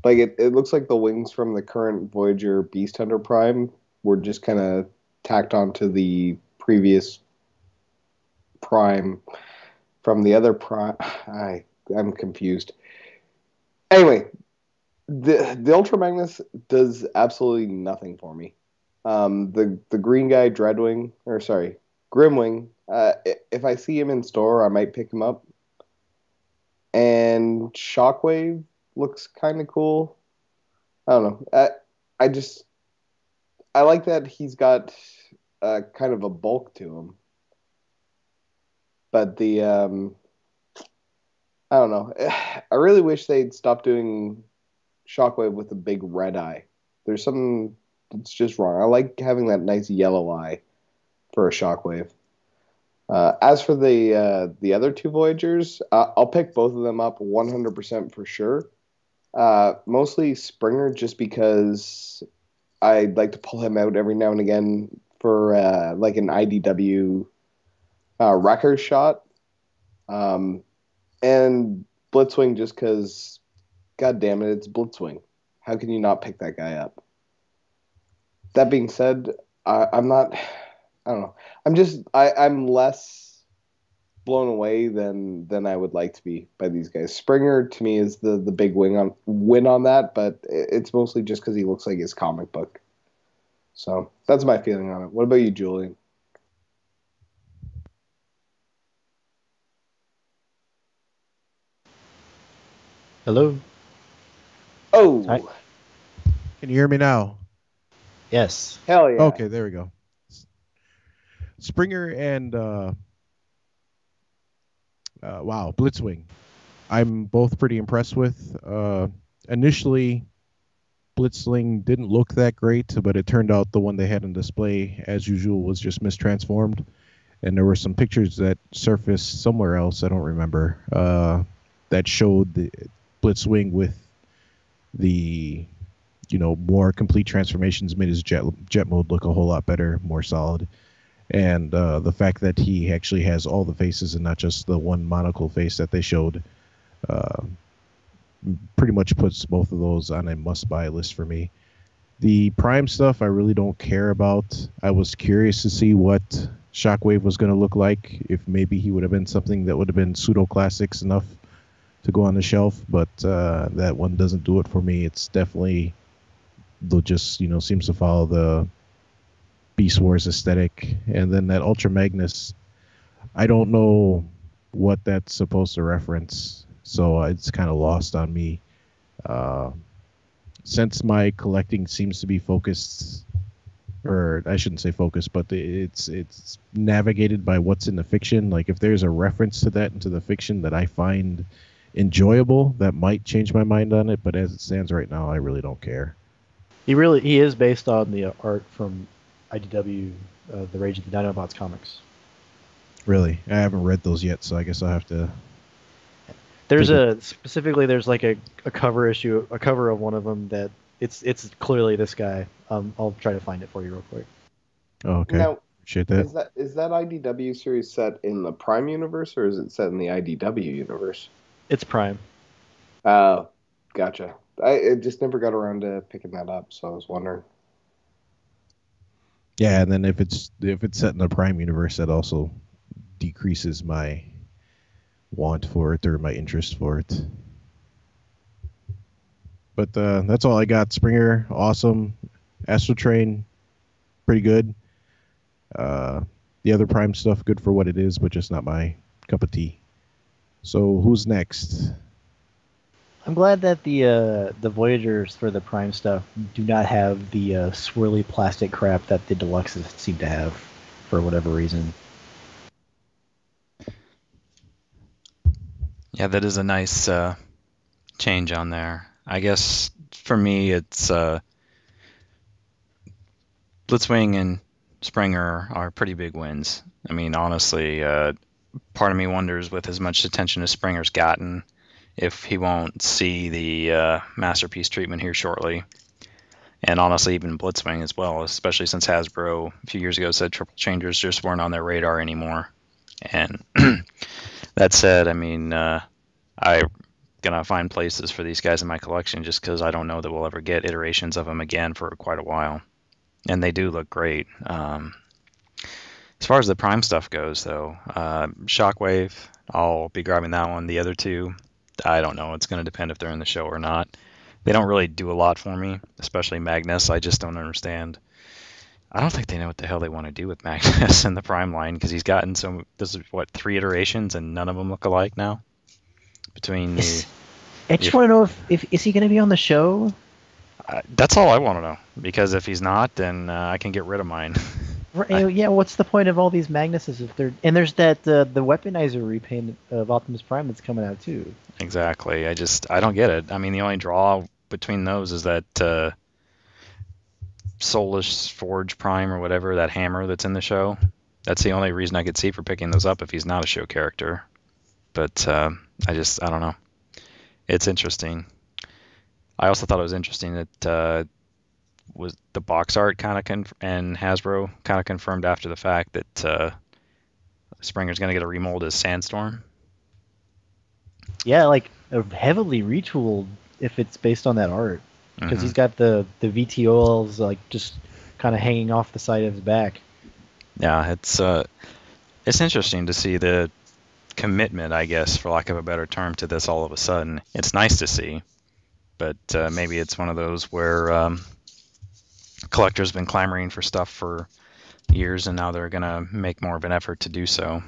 Like it looks like the wings from the current Voyager Beast Hunter Prime were just kind of tacked onto the previous Prime from the other Prime. I'm confused. Anyway, the Ultra Magnus does absolutely nothing for me. The green guy Dreadwing, or sorry, Grimwing. If I see him in store, I might pick him up. And Shockwave looks kind of cool. I don't know. I just I like that he's got kind of a bulk to him. But I don't know. I really wish they'd stop doing Shockwave with a big red eye. There's something that's just wrong. I like having that nice yellow eye for a Shockwave. As for the other two Voyagers, I'll pick both of them up 100% for sure. Mostly Springer, just because I'd like to pull him out every now and again for like an IDW record shot. And Blitzwing, just because, god damn it, it's Blitzwing. How can you not pick that guy up? That being said, I'm not. I don't know. I'm less blown away than I would like to be by these guys. Springer to me is the big win on that, but it's mostly just because he looks like his comic book. So that's my feeling on it. What about you, Julian? Hello. Oh, Hi. Can you hear me now? Yes. hell yeah. Okay, there we go. Springer and wow, Blitzwing. I'm both pretty impressed with. Initially, Blitzling didn't look that great, but it turned out the one they had on display, as usual, was just mistransformed. And there were some pictures that surfaced somewhere else, I don't remember, that showed the Blitzwing with the more complete transformations, made his jet mode look a whole lot better, more solid. And the fact that he actually has all the faces and not just the one monocle face that they showed uh, pretty much puts both of those on a must-buy list for me. The Prime stuff I really don't care about. I was curious to see what Shockwave was going to look like, if maybe he would have been something that would have been pseudo-classics enough to go on the shelf, but that one doesn't do it for me. It's definitely just seems to follow the Beast Wars aesthetic. And then that Ultra Magnus, I don't know what that's supposed to reference, so it's kind of lost on me. Since my collecting seems to be focused, or I shouldn't say focused, but it's navigated by what's in the fiction. Like if there's a reference to that into the fiction that I find enjoyable, that might change my mind on it. But as it stands right now, I really don't care. He is based on the art from IDW, the Rage of the Dinobots comics. Really, I haven't read those yet, so I guess I'll have to. There's like a cover issue, a cover of one of them that it's clearly this guy. I'll try to find it for you real quick. Oh, okay. Now, Appreciate that. is that IDW series set in the Prime universe or is it set in the IDW universe? It's Prime. Oh, gotcha. I just never got around to picking that up, so I was wondering. Yeah, and then if it's set in the Prime universe, that also decreases my want for it or my interest for it. But that's all I got. Springer, awesome. Astro Train, pretty good. The other Prime stuff, good for what it is, but just not my cup of tea. So who's next? I'm glad that the Voyagers for the Prime stuff do not have the swirly plastic crap that the Deluxes seem to have, for whatever reason. Yeah, that is a nice change on there. I guess for me, it's Blitzwing and Springer are pretty big wins. I mean, honestly, part of me wonders, with as much attention as Springer's gotten, if he won't see the Masterpiece treatment here shortly. And honestly, even Blitzwing as well, especially since Hasbro a few years ago said triple changers just weren't on their radar anymore. And that said, I mean, I'm going to find places for these guys in my collection just because I don't know that we'll ever get iterations of them again for quite a while. And they do look great. As far as the Prime stuff goes, though, Shockwave, I'll be grabbing that one. The other two, I don't know. It's going to depend if they're in the show or not. They don't really do a lot for me, especially Magnus. I just don't understand. I don't think they know what the hell they want to do with Magnus in the Prime line, because he's gotten this is, 3 iterations, and none of them look alike now? Between the... I just want to know if is he going to be on the show? That's all I want to know, because if he's not, then I can get rid of mine. Right, yeah, what's the point of all these Magnuses if they're... And there's that the Weaponizer repaint of Optimus Prime that's coming out too. Exactly. I don't get it. I mean, the only draw between those is that Soulless Forge Prime or whatever, that hammer that's in the show. That's the only reason I could see for picking those up if he's not a show character. But I don't know. It's interesting. I also thought it was interesting that was the box art kind of and Hasbro kind of confirmed after the fact that Springer's going to get a remold as Sandstorm. Yeah, like heavily retooled if it's based on that art, because he's got the VTOLs like just kind of hanging off the side of his back. Yeah, it's interesting to see the commitment, I guess, for lack of a better term, to this all of a sudden. It's nice to see, but maybe it's one of those where collectors have been clamoring for stuff for years, and now they're going to make more of an effort to do so.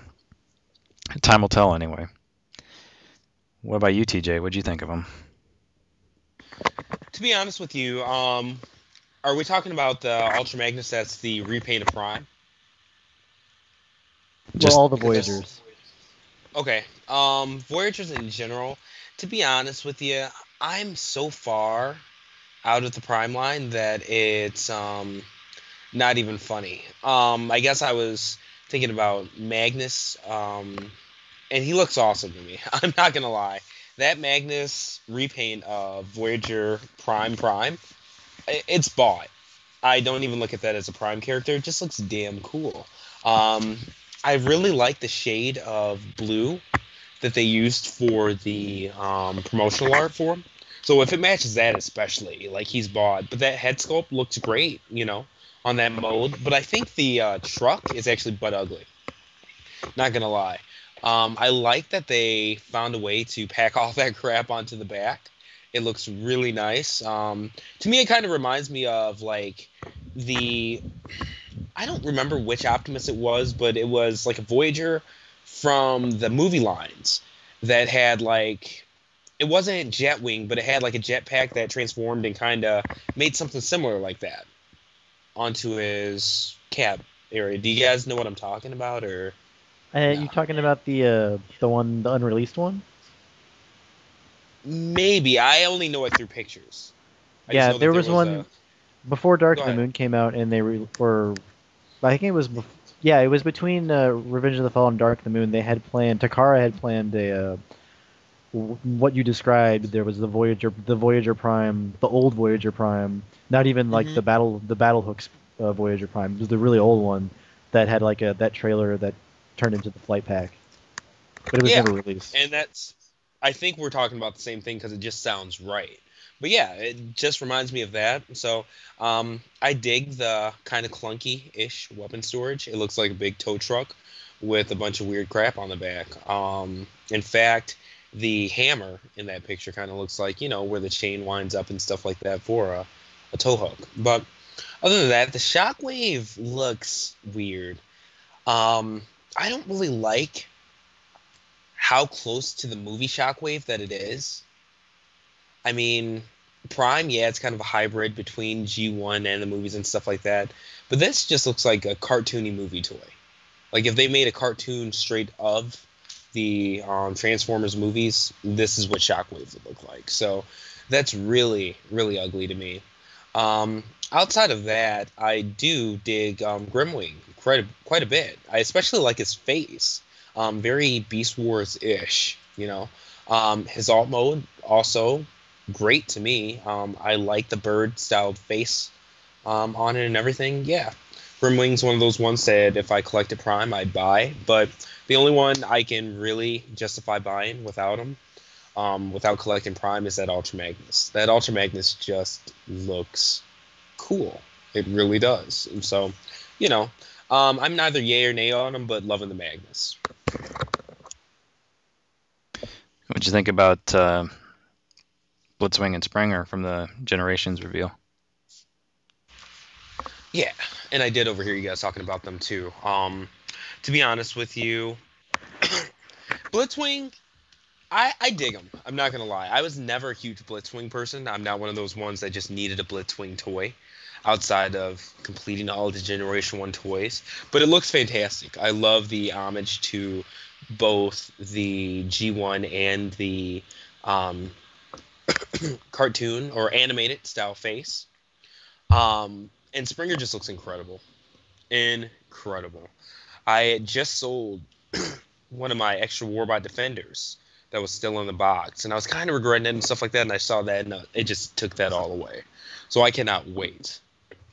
Time will tell, anyway. What about you, TJ? What'd you think of them? To be honest with you, are we talking about the Ultra Magnus that's the repaint of Prime? Well, all the Voyagers. Okay. Voyagers in general, to be honest with you, I'm so far out of the Prime line that it's not even funny. I guess I was thinking about Magnus, and he looks awesome to me. I'm not gonna lie. That Magnus repaint of Voyager Prime, it's bought. I don't even look at that as a Prime character. It just looks damn cool. I really like the shade of blue that they used for the promotional art for him. So if it matches that especially, like, he's bought. But that head sculpt looks great, on that mode. But I think the truck is actually butt ugly. Not gonna lie. I like that they found a way to pack all that crap onto the back. It looks really nice. To me, it kind of reminds me of, like, I don't remember which Optimus it was, but it was like a Voyager from the movie lines that had, like... It wasn't Jetwing, but it had like a jetpack that transformed and kind of made something similar like that onto his cab area. Do you guys know what I'm talking about, or? You talking about the unreleased one? Maybe. I only know it through pictures. Yeah, there was one before Dark of the ahead. Moon came out, and they were. I think it was. Yeah, it was between Revenge of the Fall and Dark of the Moon. They had planned. Takara had planned a. What you described, there was the Voyager Prime, the old Voyager Prime, not even like the Battle Hooks Voyager Prime. It was the really old one that had like that trailer that turned into the flight pack, but it was never released. And I think we're talking about the same thing because it just sounds right. But yeah, it just reminds me of that. So I dig the kind of clunky-ish weapon storage. It looks like a big tow truck with a bunch of weird crap on the back. In fact, the hammer in that picture kind of looks like, where the chain winds up and stuff like that for a tow hook. But Other than that, the Shockwave looks weird. I don't really like how close to the movie Shockwave that it is. I mean, Prime, yeah, it's kind of a hybrid between G1 and the movies and stuff like that. But this just looks like a cartoony movie toy. Like if they made a cartoon straight of the Transformers movies, this is what Shockwave would look like. So that's really, really ugly to me. Outside of that, I do dig Grimwing quite a bit. I especially like his face. Very Beast Wars-ish, you know. His alt mode also great to me. I like the bird-styled face on it and everything. Yeah, Grimwing's one of those ones that if I collected Prime, I'd buy. But the only one I can really justify buying without him, without collecting Prime, is that Ultra Magnus. That Ultra Magnus just looks cool. It really does. And so, you know, I'm neither yay or nay on him, but loving the Magnus. What'd you think about Blitzwing and Springer from the Generations reveal? Yeah, and I did overhear you guys talking about them too. To be honest with you, Blitzwing, I dig him. I'm not gonna lie. I was never a huge Blitzwing person. I'm not one of those ones that just needed a Blitzwing toy, outside of completing all the Generation 1 toys. But it looks fantastic. I love the homage to both the G1 and the cartoon or animated style face. And Springer just looks incredible. Incredible. I just sold one of my extra Warbot Defenders that was still in the box, and I was kind of regretting it and stuff like that, and I saw that, and it just took that all away. So I cannot wait.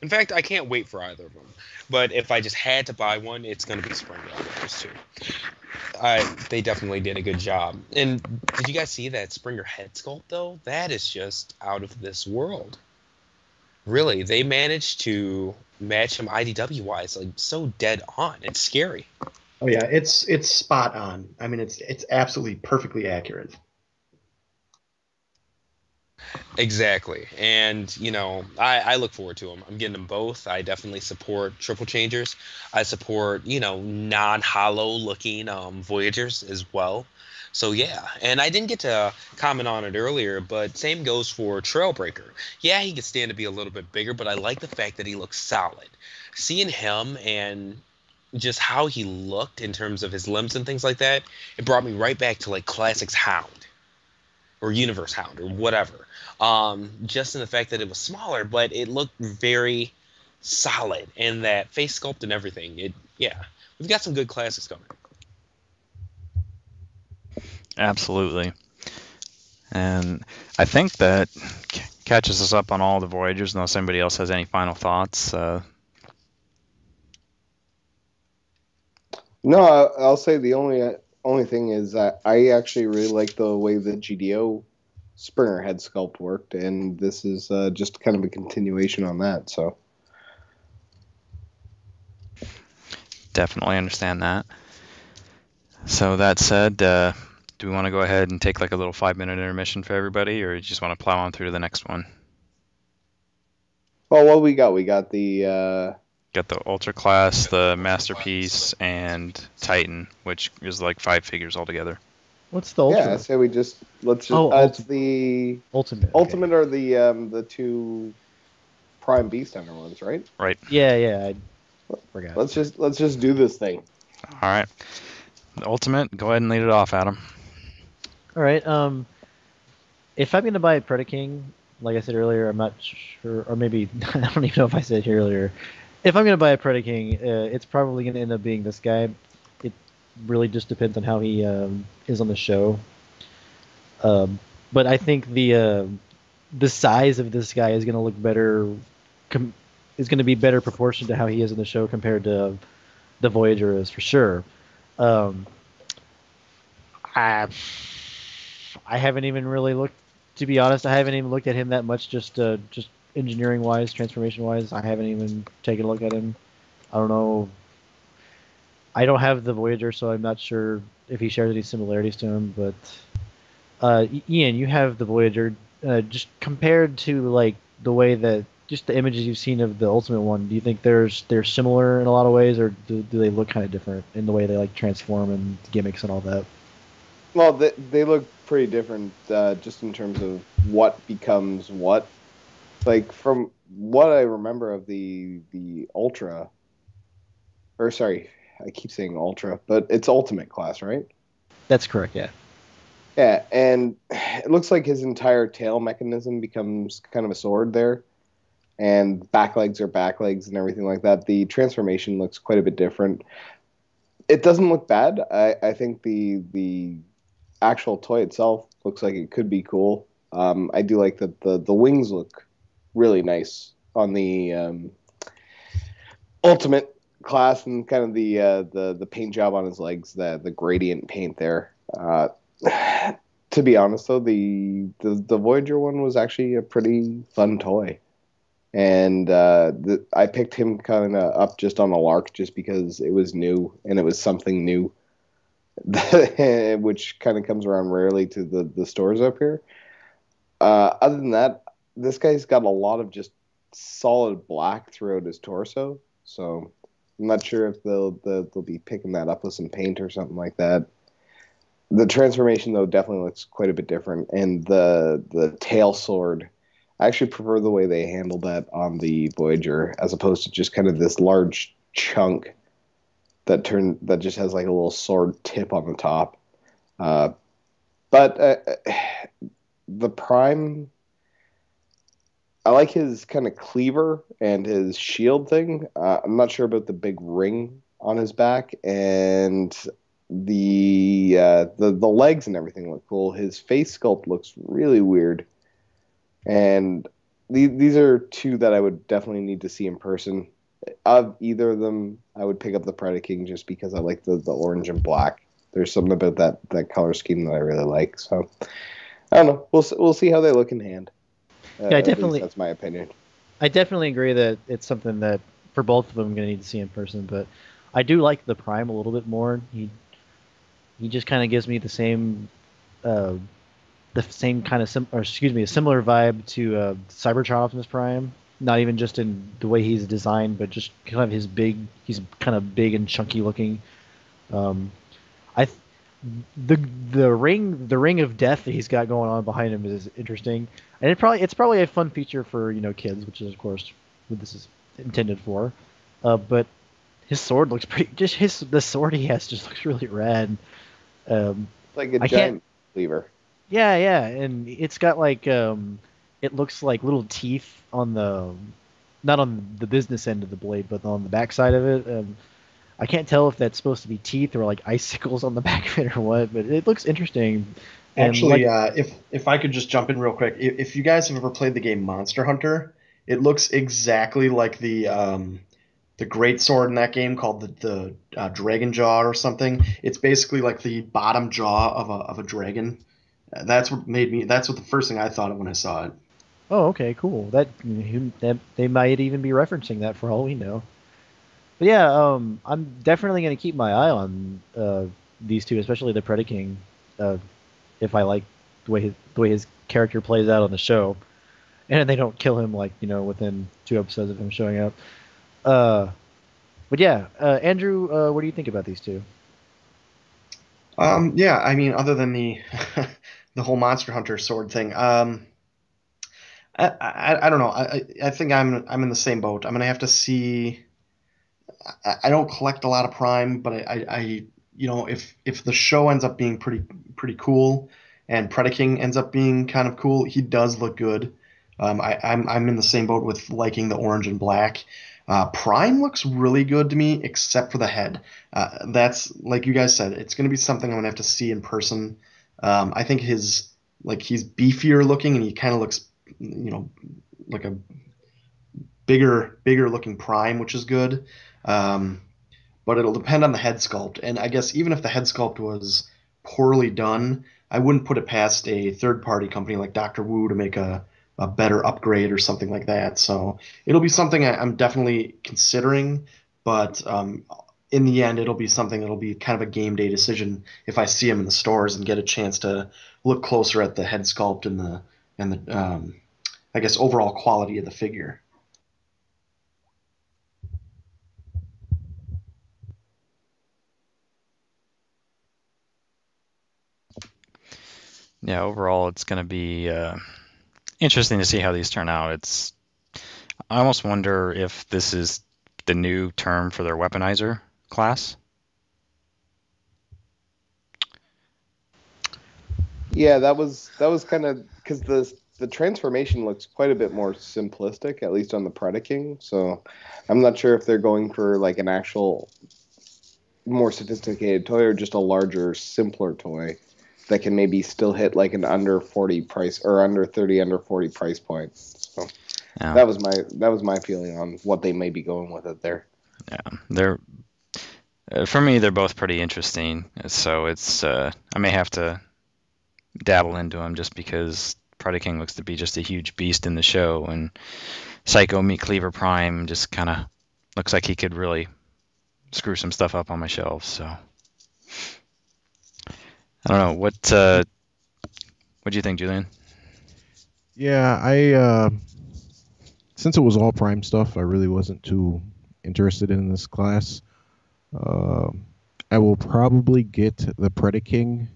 In fact, I can't wait for either of them. But if I just had to buy one, it's going to be Springer out of those two. They definitely did a good job. And did you guys see that Springer head sculpt, though? That is just out of this world. Really, they managed to match him IDW-wise, like, so dead on. It's scary. Oh yeah, it's spot on. I mean, it's absolutely perfectly accurate. Exactly. And, you know, I look forward to them. I'm getting them both. I definitely support triple changers. I support, you know, non-hollow looking Voyagers as well. So, yeah. And I didn't get to comment on it earlier, but same goes for Trailbreaker. Yeah, he could stand to be a little bit bigger, but I like the fact that he looks solid. Seeing him and just how he looked in terms of his limbs and things like that, it brought me right back to, like, Classics Hound. Or Universe Hound, or whatever. Just in the fact that it was smaller, but it looked very solid, and that face sculpt and everything. Yeah, we've got some good classics coming. Absolutely. And I think that catches us up on all the Voyagers, unless anybody else has any final thoughts. No, I'll say the only thing is that I actually really like the way the GDO Springer head sculpt worked, and this is just kind of a continuation on that. So Definitely understand that. So that said, do we want to go ahead and take like a little 5-minute intermission for everybody, or you just want to plow on through to the next one? well, what we got? We got the Got the Ultra Class, the Masterpiece, and Titan, which is like 5 figures altogether. What's the Ultra? I say let's just it's the Ultimate. Ultimate are the two Prime Beast Hunter ones, right? Right. Yeah, I forgot. Let's just do this thing. All right. The Ultimate, go ahead and lead it off, Adam. All right. If I'm gonna buy a Predaking, like I said earlier, I'm not sure, or maybe I don't even know if I said it here earlier. If I'm gonna buy a Predaking, it's probably gonna end up being this guy. It really just depends on how he is on the show. But I think the size of this guy is gonna look better. Is gonna be better proportioned to how he is in the show compared to the Voyager is for sure. I haven't even really looked. To be honest, I haven't even looked at him that much. Just engineering wise, transformation wise, I haven't even taken a look at him. I don't know. I don't have the Voyager, so I'm not sure if he shares any similarities to him. But Ian, you have the Voyager. Just compared to like the way that just the images you've seen of the Ultimate one, do you think they're similar in a lot of ways, or do they look kind of different in the way they like transform and gimmicks and all that? Well, they look pretty different, just in terms of what becomes what. Like from what I remember of the Ultra, or sorry, I keep saying Ultra, but it's Ultimate class, right? That's correct. Yeah. Yeah, and it looks like his entire tail mechanism becomes kind of a sword there, and back legs are back legs and everything like that. The transformation looks quite a bit different. It doesn't look bad. I think the actual toy itself looks like it could be cool. I do like that the wings look really nice on the Ultimate class, and kind of the paint job on his legs, the gradient paint there. To be honest, though, the Voyager one was actually a pretty fun toy, and I picked him kind of up just on a lark, just because it was new and it was something new, which kind of comes around rarely to the stores up here. Other than that, this guy's got a lot of just solid black throughout his torso, so I'm not sure if they'll be picking that up with some paint or something like that. The transformation, though, definitely looks quite a bit different, and the tail sword, I actually prefer the way they handled that on the Voyager, as opposed to just kind of this large chunk that just has like a little sword tip on the top. But the Prime, I like his kind of cleaver and his shield thing. I'm not sure about the big ring on his back, and the legs and everything look cool. His face sculpt looks really weird, and these are two that I would definitely need to see in person. Of either of them, I would pick up the Predaking just because I like the orange and black. There's something about that color scheme that I really like. So I don't know. We'll see how they look in hand. Yeah, I definitely. That's my opinion. I definitely agree that it's something that for both of them I'm going to need to see in person. But I do like the Prime a little bit more. He just kind of gives me the same kind of a similar vibe to Cybertron Optimus Prime. Not even just in the way he's designed, but just kind of he's kind of big and chunky looking. I th- the ring of death that he's got going on behind him is interesting, and it's probably a fun feature for kids, which is of course what this is intended for. But his sword looks pretty. The sword he has just looks really rad. Like a I giant can't. cleaver. Yeah, and it's got like it looks like little teeth on not on the business end of the blade, but on the back side of it. I can't tell if that's supposed to be teeth or like icicles on the back of it or what, but it looks interesting. And Actually, if I could just jump in real quick, if you guys have ever played the game Monster Hunter, it looks exactly like the great sword in that game called the Dragon Jaw or something. It's basically like the bottom jaw of a dragon. That's what the first thing I thought of when I saw it. oh, okay, cool. That they might even be referencing that for all we know. But yeah, I'm definitely going to keep my eye on these two, especially the Predaking, if I like the way his character plays out on the show, and they don't kill him like within 2 episodes of him showing up. But yeah, Andrew, what do you think about these two? Yeah, I mean, other than the the whole Monster Hunter sword thing, I don't know. I think I'm in the same boat. I'm gonna have to see. I don't collect a lot of Prime, but I if the show ends up being pretty cool, and Predaking ends up being kind of cool, he does look good. I'm in the same boat with liking the orange and black. Prime looks really good to me, except for the head. That's like you guys said, it's going to be something I'm going to have to see in person. I think he's beefier looking, and he kind of looks, like a bigger looking Prime, which is good. But it'll depend on the head sculpt, and I guess even if the head sculpt was poorly done, I wouldn't put it past a third party company like Dr. Wu to make a better upgrade or something like that. So it'll be something I'm definitely considering, but in the end, it'll be something that'll be kind of a game day decision if I see them in the stores and get a chance to look closer at the head sculpt and the I guess overall quality of the figure. Yeah, overall, it's going to be interesting to see how these turn out. I almost wonder if this is the new term for their weaponizer class. Yeah, that was kind of because the transformation looks quite a bit more simplistic, at least on the Predaking. So I'm not sure if they're going for like an actual more sophisticated toy or just a larger, simpler toy that can maybe still hit like an under 40 price or under 30, under 40 price point. So Yeah, that was my feeling on what they may be going with it there. yeah. For me, they're both pretty interesting. So I may have to dabble into them just because Predaking looks to be just a huge beast in the show, and Psycho Meat Cleaver Prime just kind of looks like he could really screw some stuff up on my shelves. So I don't know what do you think, Julian? Yeah, I since it was all Prime stuff, I really wasn't too interested in this class. I will probably get the Predaking.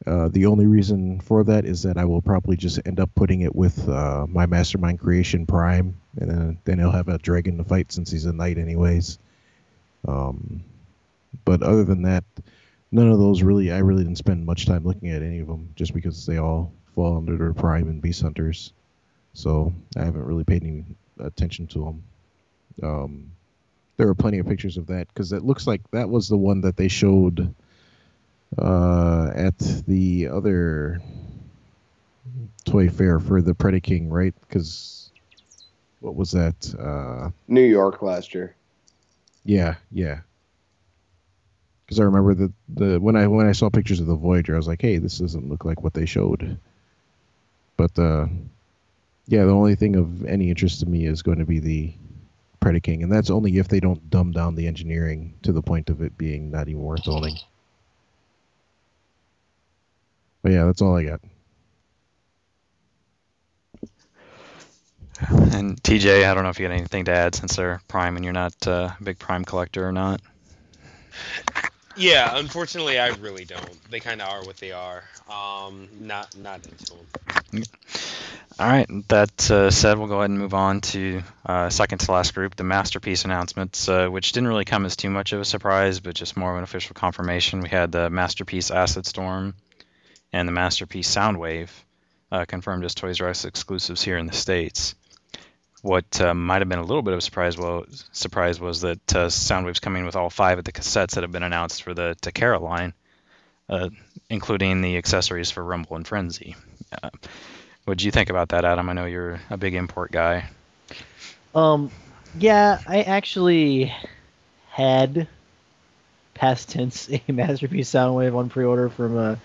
The only reason for that is that I will probably just end up putting it with my Mastermind Creation Prime, and then he'll have a dragon to fight since he's a knight anyways. But other than that, none of those really, I really didn't spend much time looking at any of them just because they all fall under their Prime and Beast Hunters. So I haven't really paid any attention to them. There were plenty of pictures of that because it looks like that was the one that they showed at the other toy fair for the Predaking, right? Because what was that? New York last year. Yeah. Because I remember when I saw pictures of the Voyager, I was like, hey, this doesn't look like what they showed. But yeah, the only thing of any interest to me is going to be the Predaking, and that's only if they don't dumb down the engineering to the point of it being not even worth owning. But yeah, that's all I got. And TJ, I don't know if you got anything to add since they're Prime and you're not a big Prime collector or not. Yeah, unfortunately, I really don't. They kind of are what they are. Not into them. All right, that said, we'll go ahead and move on to second to last group, the Masterpiece announcements, which didn't really come as too much of a surprise, but just more of an official confirmation. We had the Masterpiece Acid Storm and the Masterpiece Soundwave confirmed as Toys R Us exclusives here in the States. What might have been a little bit of a surprise was that Soundwave's coming with all 5 of the cassettes that have been announced for the Takara line, including the accessories for Rumble and Frenzy. What did you think about that, Adam? I know you're a big import guy. Yeah, I actually had past tense a Masterpiece Soundwave on pre-order from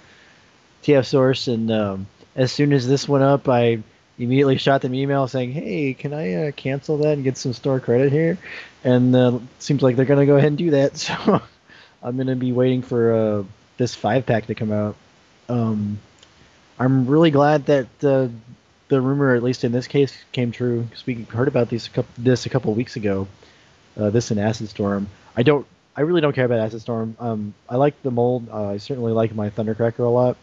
TF Source, and as soon as this went up, I immediately shot them an email saying, hey, can I cancel that and get some store credit here? And seems like they're going to go ahead and do that, so I'm going to be waiting for this 5-pack to come out. I'm really glad that the rumor, at least in this case, came true, because we heard about this a couple of weeks ago, this and Acid Storm. I really don't care about Acid Storm. I like the mold. I certainly like my Thundercracker a lot,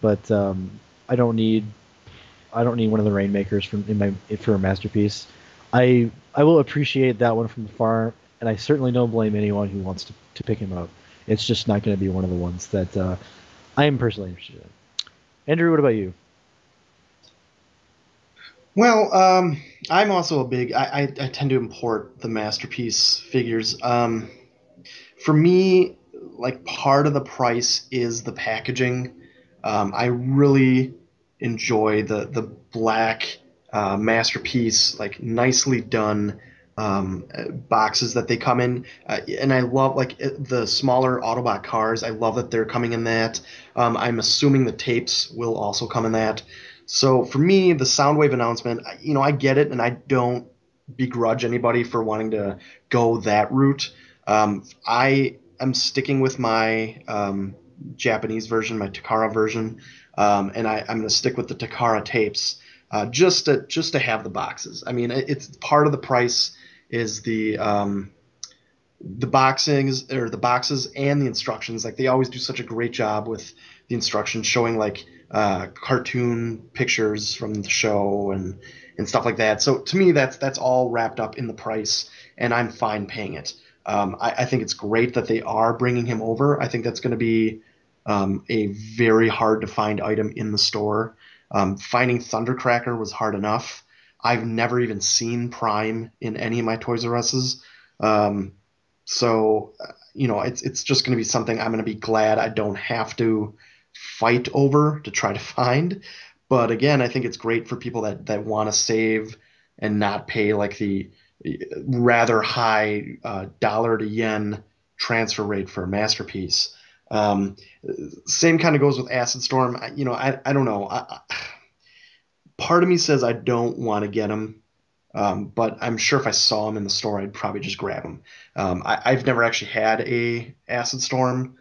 but I don't need one of the Rainmakers for a Masterpiece. I will appreciate that one from afar, and I certainly don't blame anyone who wants to pick him up. It's just not going to be one of the ones that I am personally interested in. Andrew, what about you? Well, I'm also a big. I tend to import the Masterpiece figures. For me, like, part of the price is the packaging. I really enjoy the black Masterpiece, like, nicely done boxes that they come in, and I love, like, the smaller Autobot cars. I love that they're coming in that. I'm assuming the tapes will also come in that. So for me, the Soundwave announcement, I get it, and I don't begrudge anybody for wanting to go that route. I am sticking with my Japanese version, my Takara version, and I'm going to stick with the Takara tapes, just to have the boxes. I mean, it's part of the price is the boxings, or the boxes, and the instructions. Like, they always do such a great job with the instructions, showing, like, cartoon pictures from the show and stuff like that. So to me, that's all wrapped up in the price, and I'm fine paying it. I think it's great that they are bringing him over. I think that's going to be a very hard to find item in the store. Finding Thundercracker was hard enough. I've never even seen Prime in any of my Toys R Us's. So, it's just going to be something I'm going to be glad I don't have to fight over to try to find. But again, I think it's great for people that want to save and not pay like the rather high dollar to yen transfer rate for a masterpiece. Same kind of goes with Acid Storm. I don't know. Part of me says I don't want to get him, but I'm sure if I saw him in the store, I'd probably just grab him. I've never actually had a Acid Storm.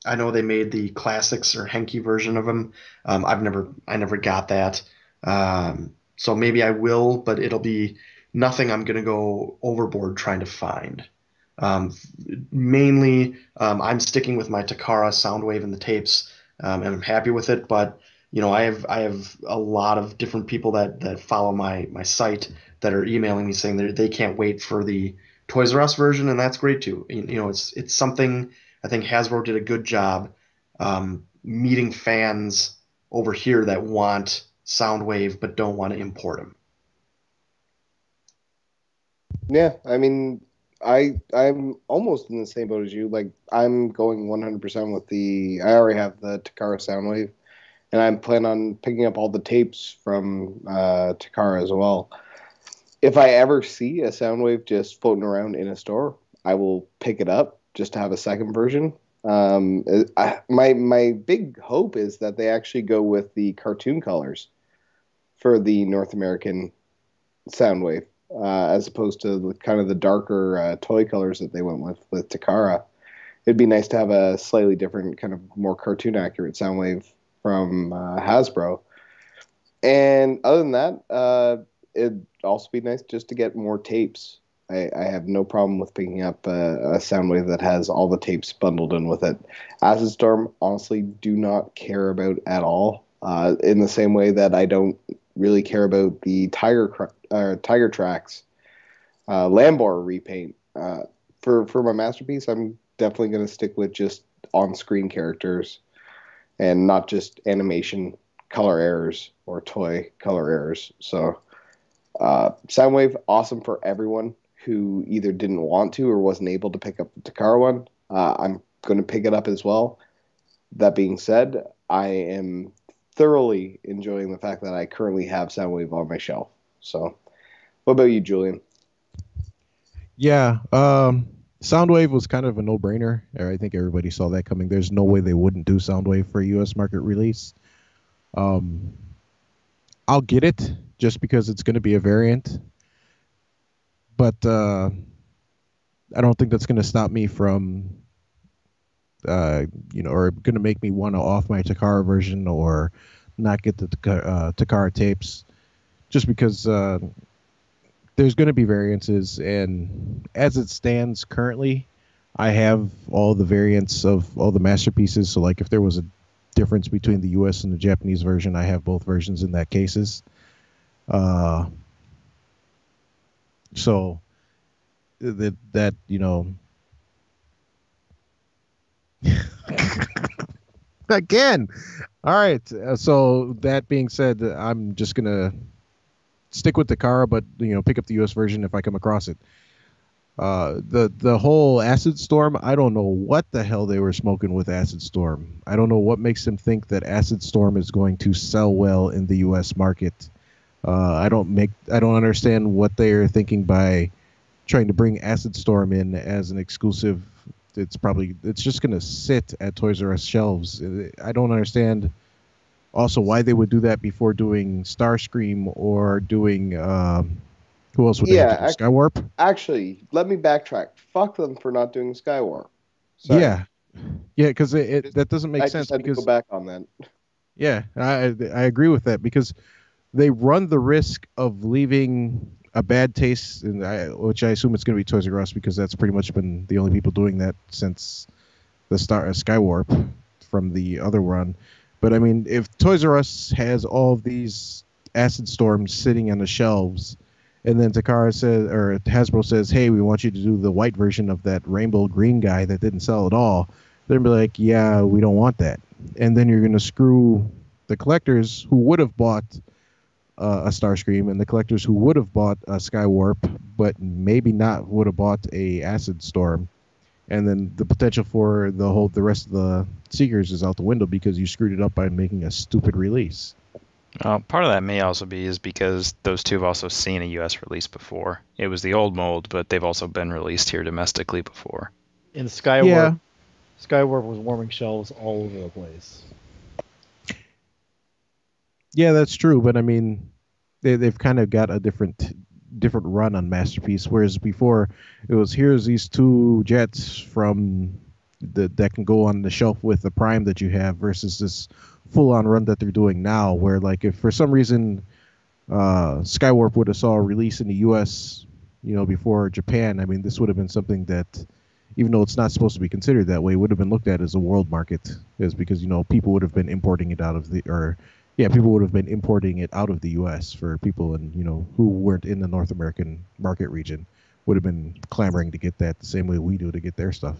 I know they made the classics or Henke version of him. I never got that. So maybe I will, but it'll be nothing I'm going to go overboard trying to find. Mainly, I'm sticking with my Takara Soundwave and the tapes, and I'm happy with it. But I have a lot of different people that follow my site that are emailing me saying they can't wait for the Toys R Us version, and that's great too. It's something I think Hasbro did a good job meeting fans over here that want Soundwave but don't want to import them. Yeah, I mean, I'm almost in the same boat as you. Like, I'm going 100% with I already have the Takara Soundwave, and I'm planning on picking up all the tapes from Takara as well. If I ever see a Soundwave just floating around in a store, I will pick it up just to have a second version. My big hope is that they actually go with the cartoon colors for the North American Soundwave, as opposed to kind of the darker toy colors that they went with Takara. It'd be nice to have a slightly different, kind of more cartoon accurate Soundwave from Hasbro. And other than that, it'd also be nice just to get more tapes. I have no problem with picking up a Soundwave that has all the tapes bundled in with it. Acid Storm, honestly, do not care about at all. In the same way that I don't really care about the Tiger Tracks Lambor repaint. For my masterpiece, I'm definitely going to stick with just on-screen characters and not just animation color errors or toy color errors. So Soundwave, awesome for everyone who either didn't want to or wasn't able to pick up the Takara one. I'm going to pick it up as well. That being said, I am thoroughly enjoying the fact that I currently have Soundwave on my shelf. So, what about you, Julian? Yeah, Soundwave was kind of a no-brainer. I think everybody saw that coming. There's no way they wouldn't do Soundwave for a U.S. market release. I'll get it just because it's going to be a variant. But I don't think that's going to stop me from, or going to make me want to off my Takara version or not get the Takara tapes, just because there's going to be variances. And as it stands currently, I have all the variants of all the masterpieces. So, like, if there was a difference between the U.S. and the Japanese version, I have both versions in that cases. So that again. All right. So that being said, I'm just gonna stick with the Takara, but pick up the U.S. version if I come across it. The whole Acid Storm, I don't know what the hell they were smoking with Acid Storm. I don't know what makes them think that Acid Storm is going to sell well in the U.S. market. I don't understand what they are thinking by trying to bring Acid Storm in as an exclusive. It's just going to sit at Toys R Us shelves. I don't understand also why they would do that before doing Starscream or doing who else would they have to do? Skywarp? Actually, let me backtrack. Fuck them for not doing Skywarp. Sorry. Yeah, because that doesn't make sense. I just had to go back on that. Yeah, I agree with that because they run the risk of leaving a bad taste, which I assume it's going to be Toys R Us because that's pretty much been the only people doing that since the Skywarp from the other run. But I mean, if Toys R Us has all of these Acid Storms sitting on the shelves, and then Takara says, or Hasbro says, "Hey, we want you to do the white version of that rainbow green guy that didn't sell at all," they're gonna be like, "Yeah, we don't want that." And then you're gonna screw the collectors who would have bought a Starscream, and the collectors who would have bought a Skywarp, but maybe not would have bought a Acid Storm. And then the potential for the rest of the Seekers is out the window because you screwed it up by making a stupid release. Part of that may also be is because those two have also seen a U.S. release before. It was the old mold, but they've also been released here domestically before. In Skywarp, Yeah. Skywarp was warming shelves all over the place. Yeah, that's true, but I mean, they've kind of got a different run on Masterpiece, whereas before it was here's these two jets from that can go on the shelf with the Prime that you have versus this full-on run that they're doing now, where like if for some reason Skywarp would have saw a release in the U.S., before Japan, I mean, this would have been something that, even though it's not supposed to be considered that way, would have been looked at as a world market, is because people would have been importing it out of people would have been importing it out of the U.S. for people who weren't in the North American market region would have been clamoring to get that the same way we do to get their stuff.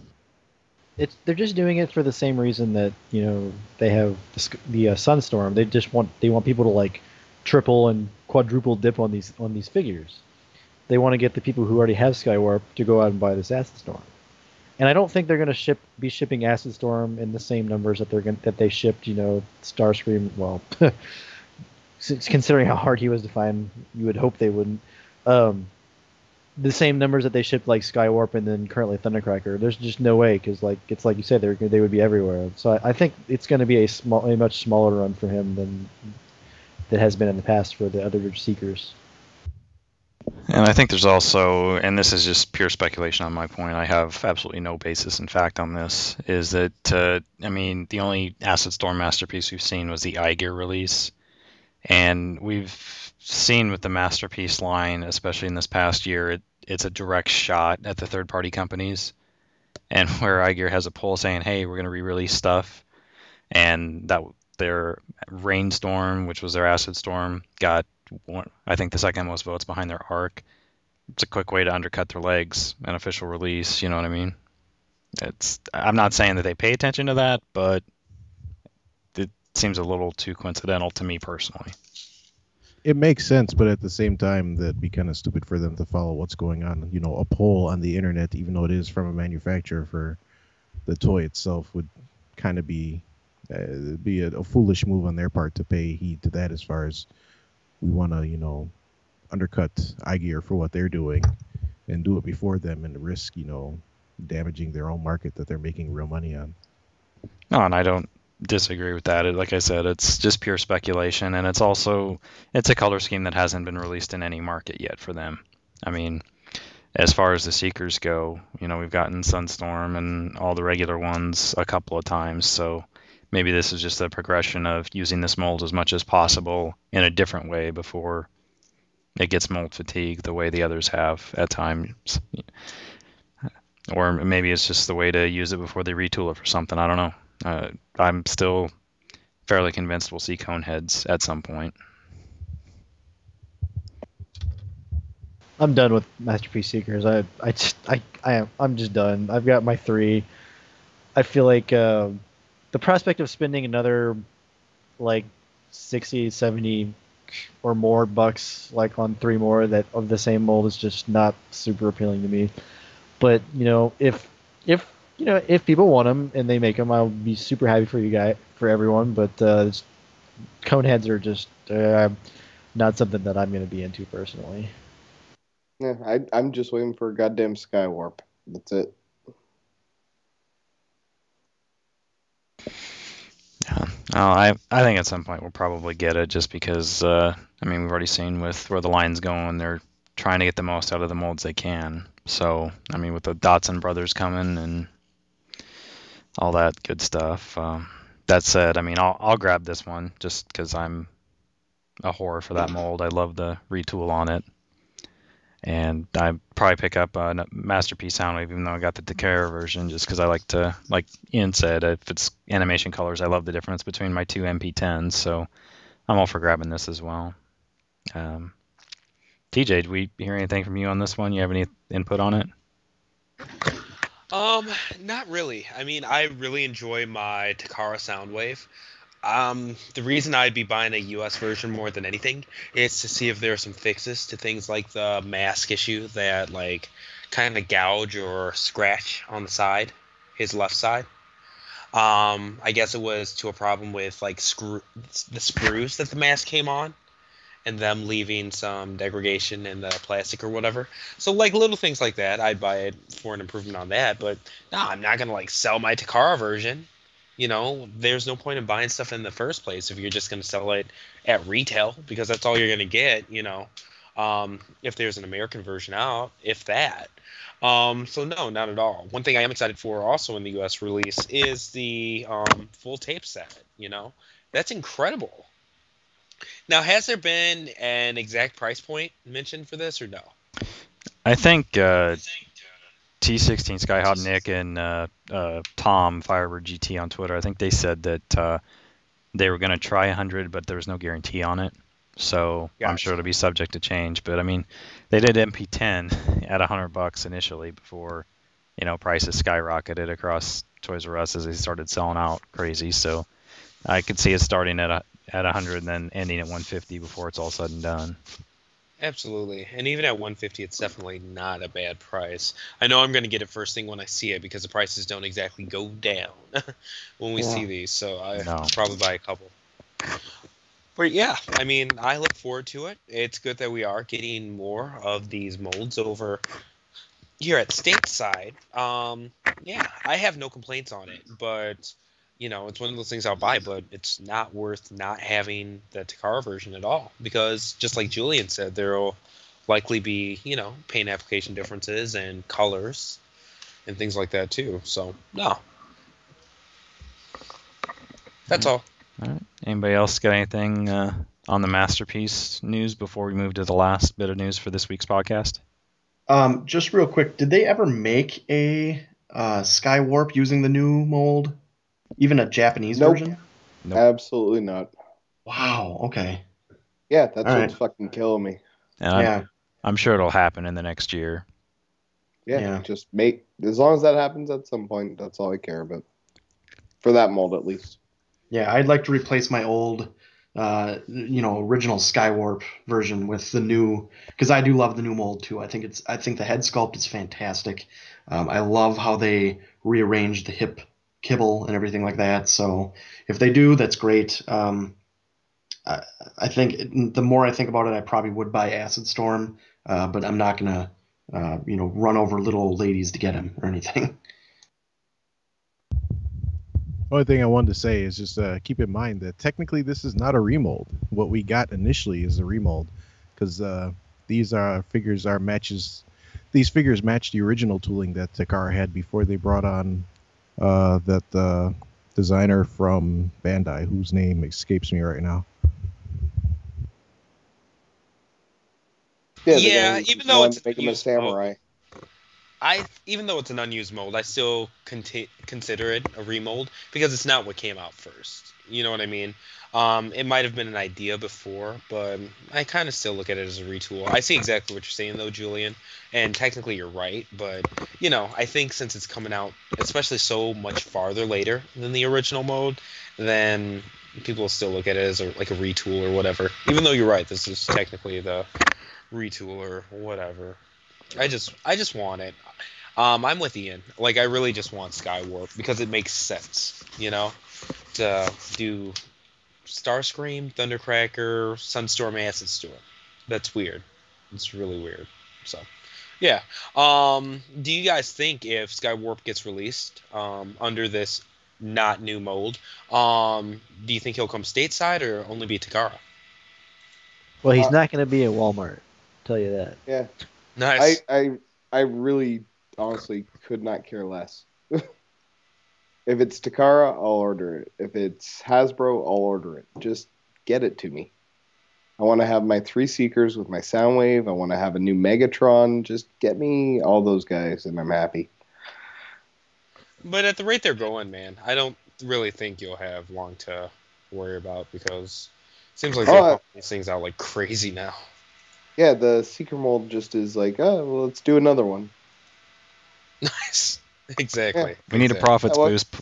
They're just doing it for the same reason that they have the Sunstorm. They want people to like triple and quadruple dip on these figures. They want to get the people who already have Skywarp to go out and buy this Acid Storm. And I don't think they're going to be shipping Acid Storm in the same numbers that they shipped, Starscream. Well, considering how hard he was to find, you would hope they wouldn't. The same numbers that they shipped like Skywarp and then currently Thundercracker. There's just no way because it's like you said, they would be everywhere. So I think it's going to be a much smaller run for him than that has been in the past for the other Seekers. And I think there's also, and this is just pure speculation on my point, I have absolutely no basis in fact on this, is that, the only Acid Storm Masterpiece we've seen was the iGear release. And we've seen with the Masterpiece line, especially in this past year, it's a direct shot at the third-party companies. And where iGear has a poll saying, hey, we're going to re-release stuff, and that their Rainstorm, which was their Acid Storm, got I think the second most votes behind their Arc. It's a quick way to undercut their legs, an official release, you know what I mean? I'm not saying that they pay attention to that, but it seems a little too coincidental to me personally. It makes sense, but at the same time, that'd be kind of stupid for them to follow what's going on. A poll on the internet, even though it is from a manufacturer for the toy itself, would kind of be a foolish move on their part to pay heed to that as far as we want to, undercut iGear for what they're doing and do it before them and risk, damaging their own market that they're making real money on. No, and I don't disagree with that. Like I said, it's just pure speculation, and it's a color scheme that hasn't been released in any market yet for them. I mean, as far as the Seekers go, we've gotten Sunstorm and all the regular ones a couple of times, so maybe this is just a progression of using this mold as much as possible in a different way before it gets mold fatigue the way the others have at times. Or maybe it's just the way to use it before they retool it for something. I don't know. I'm still fairly convinced we'll see Coneheads at some point. I'm done with Masterpiece Seekers. I'm just done. I've got my 3. I feel like the prospect of spending another like 60, 70 or more bucks like on 3 more that of the same mold is just not super appealing to me. But if people want them and they make them, I'll be super happy for everyone. But Coneheads are just not something that I'm going to be into personally. Yeah, I'm just waiting for a goddamn Skywarp. That's it. Yeah, I think at some point we'll probably get it, just because we've already seen with where the line's going, they're trying to get the most out of the molds they can. So with the Dotson brothers coming and all that good stuff. That said, I'll grab this one just because I'm a whore for that mold. I love the retool on it. And I'd probably pick up a Masterpiece Soundwave, even though I got the Takara version, just because I like to, like Ian said, if it's animation colors, I love the difference between my two MP10s, so I'm all for grabbing this as well. TJ, did we hear anything from you on this one? You have any input on it? Not really. I mean, I really enjoy my Takara Soundwave. The reason I'd be buying a US version more than anything is to see if there are some fixes to things like the mask issue that like kind of gouge or scratch on the side, his left side. I guess it was to a problem with like the screws that the mask came on, and them leaving some degradation in the plastic or whatever. So like little things like that, I'd buy it for an improvement on that. But no, I'm not gonna like sell my Takara version. There's no point in buying stuff in the first place if you're just gonna sell it at retail because that's all you're gonna get. If there's an American version out, if that. So no, not at all. One thing I am excited for also in the U.S. release is the full tape set. That's incredible. Now, has there been an exact price point mentioned for this or no? I think T16 Skyhawk Nick and Tom Firebird GT on Twitter, I think they said that they were going to try 100, but there was no guarantee on it. So Gotcha. I'm sure it'll be subject to change. But I mean, they did MP10 at $100 initially before, prices skyrocketed across Toys R Us as they started selling out crazy. So I could see it starting at 100 and then ending at 150 before it's all said and done. Absolutely. And even at 150, it's definitely not a bad price. I know I'm going to get it first thing when I see it because the prices don't exactly go down when we see these. So I'll probably buy a couple. But yeah, I mean, I look forward to it. It's good that we are getting more of these molds over here at stateside. Yeah, I have no complaints on it, but it's one of those things I'll buy, but it's not worth not having the Takara version at all because just like Julian said, there'll likely be, paint application differences and colors and things like that too. So, no. That's all. All right. Anybody else got anything on the Masterpiece news before we move to the last bit of news for this week's podcast? Just real quick, did they ever make a Skywarp using the new mold? Even a Japanese version? Nope. Absolutely not. Wow, okay. Yeah, that's All what's fucking killing me. And I'm sure it'll happen in the next year. Yeah, just as long as that happens at some point, that's all I care about. For that mold, at least. Yeah, I'd like to replace my old, original Skywarp version with the new, because I do love the new mold too. I think the head sculpt is fantastic. I love how they rearranged the hip kibble and everything like that. So if they do, that's great. I think the more I think about it, I probably would buy Acid Storm, but I'm not gonna, run over little old ladies to get him or anything. Only thing I wanted to say is just keep in mind that technically this is not a remold. What we got initially is a remold, because these figures match the original tooling that Takara had before they brought on that designer from Bandai, whose name escapes me right now. Yeah, even though it's make him a samurai. Even though it's an unused mold, I still consider it a remold because it's not what came out first. You know what I mean? It might have been an idea before, but I kind of still look at it as a retool. I see exactly what you're saying, though, Julian, and technically you're right. But, I think since it's coming out, especially so much farther later than the original mold, then people will still look at it as a retool or whatever. Even though you're right, this is technically the retool or whatever. I just want it. I'm with Ian. I really just want Skywarp because it makes sense, to do Starscream, Thundercracker, Sunstorm, Acid Storm. That's weird. It's really weird. So, yeah. Do you guys think if Skywarp gets released under this not new mold, do you think he'll come stateside or only be Takara? Well, he's not going to be at Walmart. I'll tell you that. Yeah. Nice. I really honestly could not care less. If it's Takara, I'll order it. If it's Hasbro, I'll order it. Just get it to me. I want to have my 3 Seekers with my Soundwave. I want to have a new Megatron. Just get me all those guys, and I'm happy. But at the rate they're going, man, I don't really think you'll have long to worry about because it seems like they're pumping these things out like crazy now. Yeah, the Seeker mold just is like, oh, well, let's do another one. Nice. Exactly. Yeah. We need a profits boost.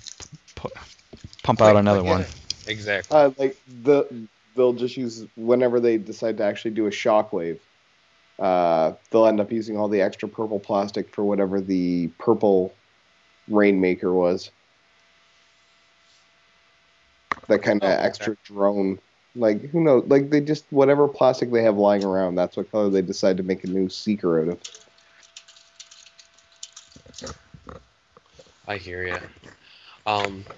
Pump out another one. Exactly. Like they'll just use whenever they decide to actually do a Shockwave. They'll end up using all the extra purple plastic for whatever the purple Rainmaker was. That kind of extra drone. Like, who knows? Like, they just, whatever plastic they have lying around, that's what color they decide to make a new Seeker out of. I hear you.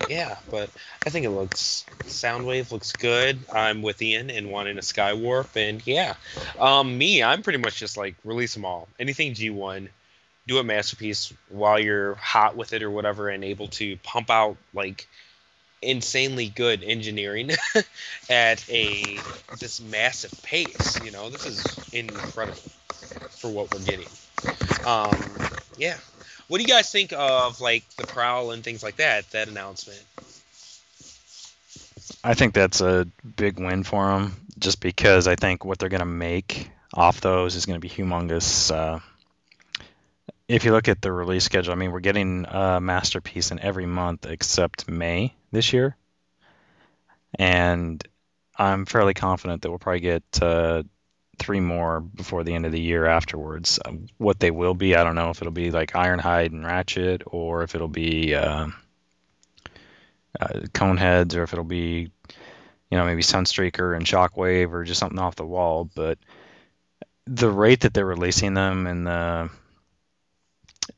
Yeah, but I think Soundwave looks good. I'm with Ian in wanting a Skywarp, and yeah. I'm pretty much just like, release them all. Anything G1, do a Masterpiece while you're hot with it or whatever, and able to pump out, like, insanely good engineering at this massive pace. You know, this is incredible for what we're getting. Yeah. What do you guys think of, like, the Prowl and things like that announcement? I think that's a big win for them, just because I think what they're going to make off those is going to be humongous. If you look at the release schedule, I mean, we're getting a Masterpiece in every month except May this year. And I'm fairly confident that we'll probably get 3 more before the end of the year afterwards. What they will be, I don't know if it'll be like Ironhide and Ratchet, or if it'll be Coneheads, or if it'll be, maybe Sunstreaker and Shockwave, or just something off the wall. But the rate that they're releasing them and the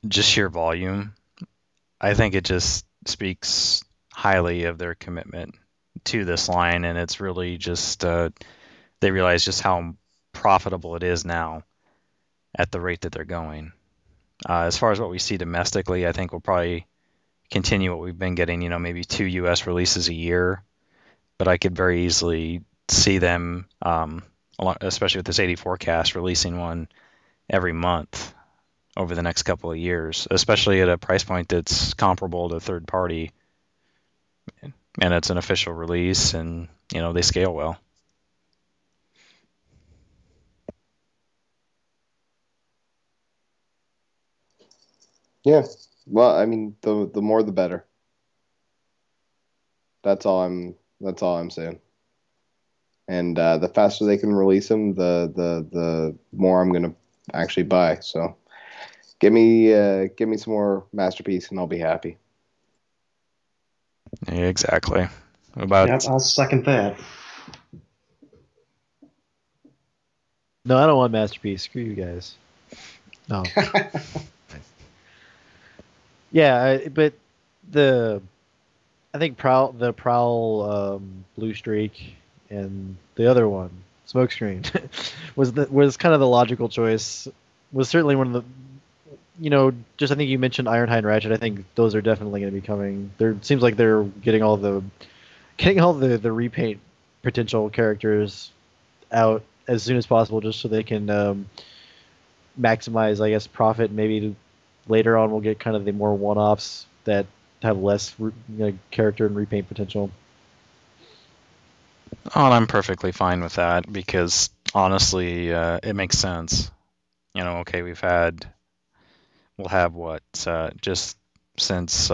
just sheer volume, I think it just speaks highly of their commitment to this line, and it's really just they realize just how profitable it is now at the rate that they're going. As far as what we see domestically, I think we'll probably continue what we've been getting, maybe 2 U.S. releases a year, but I could very easily see them, especially with this 84 cast, releasing one every month over the next couple of years, especially at a price point that's comparable to third party, and it's an official release, and they scale well. Yeah, well, I mean, the more the better. That's all I'm saying. And the faster they can release them, the more I'm gonna actually buy. So, give me some more Masterpiece, and I'll be happy. Yeah, exactly. I'll second that. No, I don't want Masterpiece. Screw you guys. No. Yeah, but I think the Prowl Blue Streak and the other one, Smokescreen, was kind of the logical choice. Was certainly one of the, just I think you mentioned Ironhide and Ratchet. I think those are definitely going to be coming. It seems like they're getting all the repaint potential characters out as soon as possible, just so they can maximize, I guess, profit. Maybe later on we'll get kind of the more one-offs that have less character and repaint potential. Oh, and I'm perfectly fine with that, because honestly, it makes sense. Okay, we'll have what, just since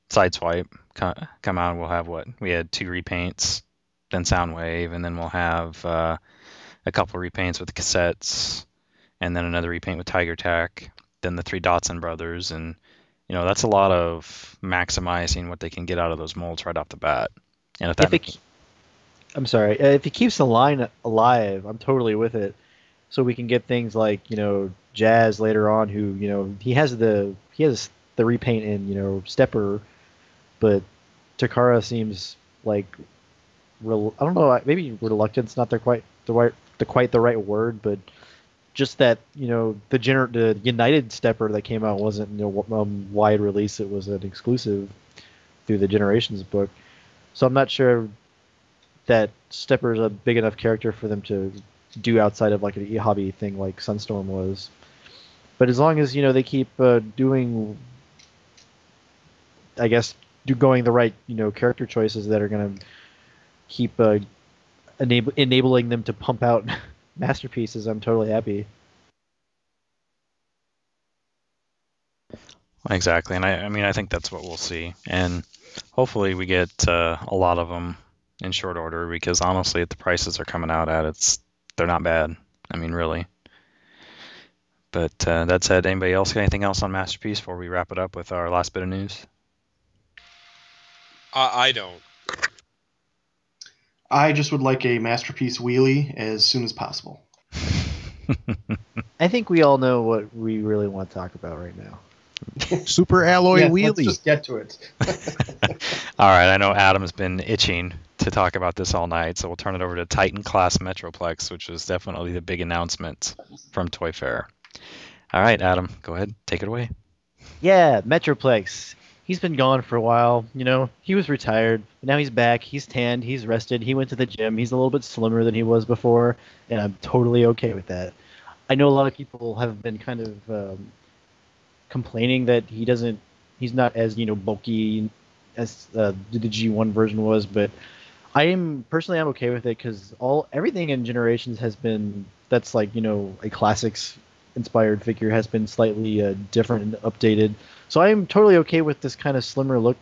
Sideswipe come out, we'll have what? We had 2 repaints, then Soundwave, and then we'll have a couple repaints with the cassettes, and then another repaint with Tiger Tack, then the 3 Dotson brothers, and that's a lot of maximizing what they can get out of those molds right off the bat. And I'm sorry, if he keeps the line alive, I'm totally with it. So we can get things like Jazz later on, who he has the repaint in Stepper, but Takara seems like I don't know, maybe reluctance not quite the right word, but just that the United Stepper that came out wasn't wide release. It was an exclusive through the Generations book. So I'm not sure that Stepper's a big enough character for them to do outside of like an e-hobby thing like Sunstorm was. But as long as they keep doing, I guess, going the right character choices that are gonna keep enabling them to pump out masterpieces, I'm totally happy. Exactly, and I mean I think that's what we'll see, and hopefully we get a lot of them in short order because honestly, at the prices are coming out at, they're not bad. I mean, really. But that said, anybody else got anything else on Masterpiece before we wrap it up with our last bit of news? I don't. I just would like a Masterpiece wheelie as soon as possible. I think we all know what we really want to talk about right now. Super alloy Yeah, wheelie. let's just get to it. All right, I know Adam's been itching to talk about this all night, so we'll turn it over to Titan Class Metroplex, which was definitely the big announcement from Toy Fair. All right, Adam, go ahead, take it away. Yeah, Metroplex. He's been gone for a while. He was retired, but now he's back. He's tanned. He's rested. He went to the gym. He's a little bit slimmer than he was before, and I'm totally okay with that. I know a lot of people have been kind of complaining that he's not as bulky as the G1 version was, but I'm okay with it because everything in Generations has been that's like a classics inspired figure has been slightly different and updated. So I'm totally okay with this kind of slimmer look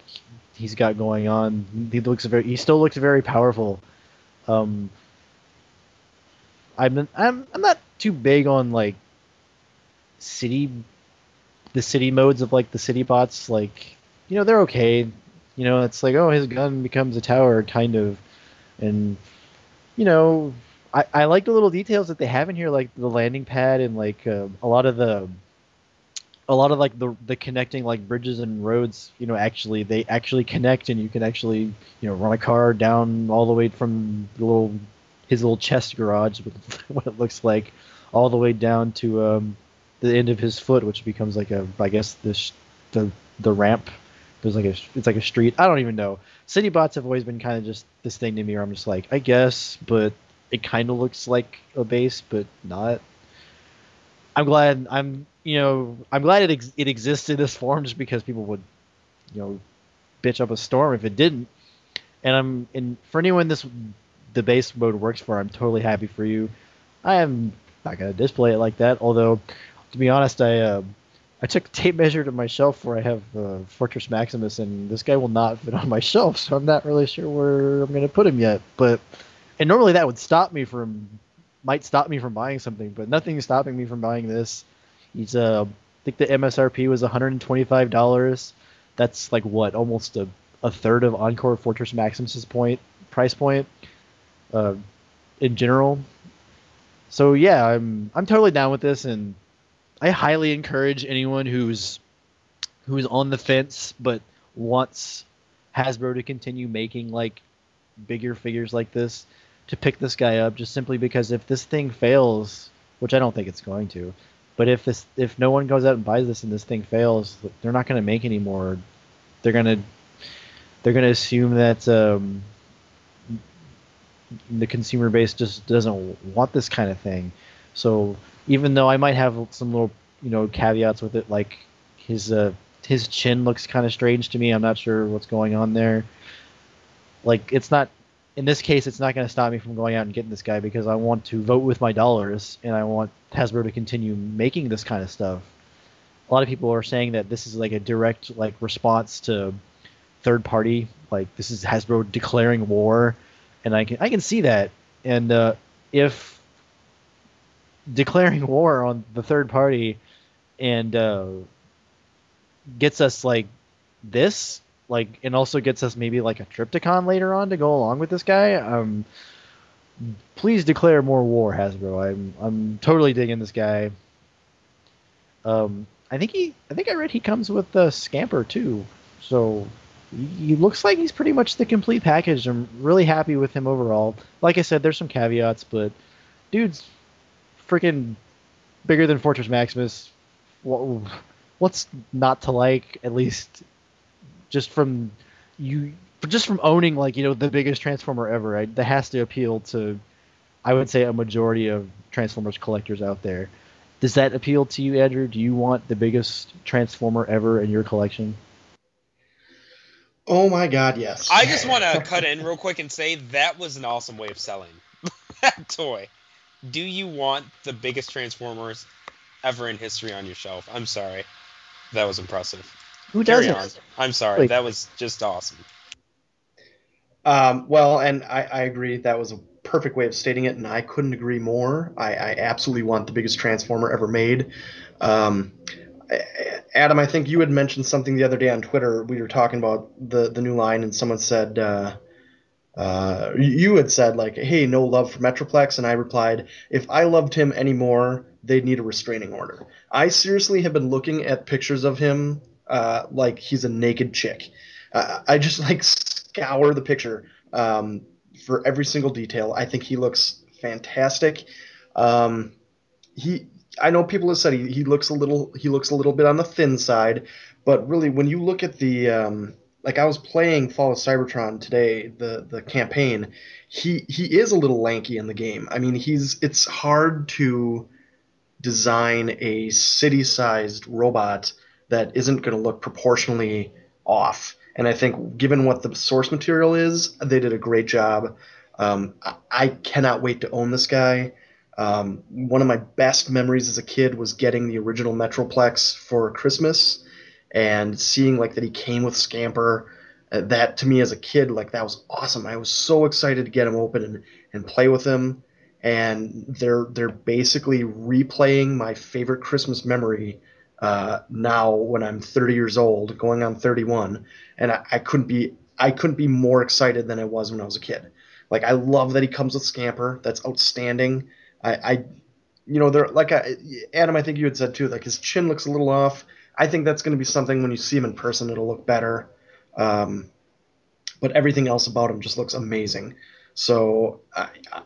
he's got going on. He still looks very powerful. I'm not too big on like the city modes of like the city bots. Like they're okay. It's like, oh, his gun becomes a tower kind of, and I like the little details that they have in here, like the landing pad and like a lot of like the connecting like bridges and roads. They actually connect, and you can actually run a car down all the way from his little chest garage with what it looks like, all the way down to the end of his foot, which becomes like I guess the ramp. It's like a street. I don't even know. City bots have always been kind of just this thing to me where I'm just like, I guess, but it kind of looks like a base, but not. I'm glad it exists in this form just because people would, bitch up a storm if it didn't. And for anyone the base mode works for, I'm totally happy for you. I am not gonna display it like that, although to be honest, I took a tape measure to my shelf where I have Fortress Maximus, and this guy will not fit on my shelf, so I'm not really sure where I'm going to put him yet. And normally that would might stop me from buying something, but nothing is stopping me from buying this. He's I think the MSRP was $125. That's like what, almost a third of Encore Fortress Maximus's price point in general. So yeah, I'm totally down with this, and I highly encourage anyone who's on the fence but wants Hasbro to continue making like bigger figures like this to pick this guy up, just simply because if this thing fails, which I don't think it's going to, but if no one goes out and buys this and this thing fails, they're not going to make any more. They're gonna assume that the consumer base just doesn't want this kind of thing. So even though I might have some little caveats with it, like his chin looks kind of strange to me. I'm not sure what's going on there. Like, it's not, in this case, it's not going to stop me from going out and getting this guy because I want to vote with my dollars and I want Hasbro to continue making this kind of stuff. A lot of people are saying that this is like a direct like response to third party, like this is Hasbro declaring war, and I can see that. And if declaring war on the third party and gets us like this, like, and also gets us maybe like a Triptychon later on to go along with this guy, please declare more war, Hasbro. I'm totally digging this guy. I think I read he comes with the Scamper too, so he looks like he's pretty much the complete package. I'm really happy with him overall. Like I said, there's some caveats, but dude's freaking bigger than Fortress Maximus. What's not to like? At least just from just from owning like the biggest Transformer ever, right? That has to appeal to, I would say, a majority of Transformers collectors out there. Does that appeal to you, Andrew? Do you want the biggest Transformer ever in your collection? Oh my God, yes. I just want to cut in real quick and say that was an awesome way of selling that toy. Do you want the biggest Transformers ever in history on your shelf? I'm sorry. That was impressive. Who Carry doesn't? on. I'm sorry. Wait. That was just awesome. Well, and I agree. That was a perfect way of stating it, and I couldn't agree more. I absolutely want the biggest Transformer ever made. Um, Adam, I think you had mentioned something the other day on Twitter. We were talking about the new line, and someone said you had said like, "Hey, no love for Metroplex," and I replied, "If I loved him anymore, they'd need a restraining order." I seriously have been looking at pictures of him like he's a naked chick. I just like scour the picture for every single detail. I think he looks fantastic. Um, he I know people have said he looks a little bit on the thin side, but really when you look at the like I was playing Fall of Cybertron today, the campaign, he is a little lanky in the game. I mean, it's hard to design a city-sized robot that isn't going to look proportionally off. And I think, given what the source material is, they did a great job. I cannot wait to own this guy. One of my best memories as a kid was getting the original Metroplex for Christmas and seeing like that he came with Scamper. That to me as a kid, like that was awesome. I was so excited to get him open and play with him. And they're basically replaying my favorite Christmas memory now when I'm 30 years old, going on 31, and I couldn't be more excited than I was when I was a kid. Like I love that he comes with Scamper. That's outstanding. I they're like Adam. I think you had said too. Like his chin looks a little off. I think that's going to be something when you see him in person, it'll look better. But everything else about him just looks amazing. So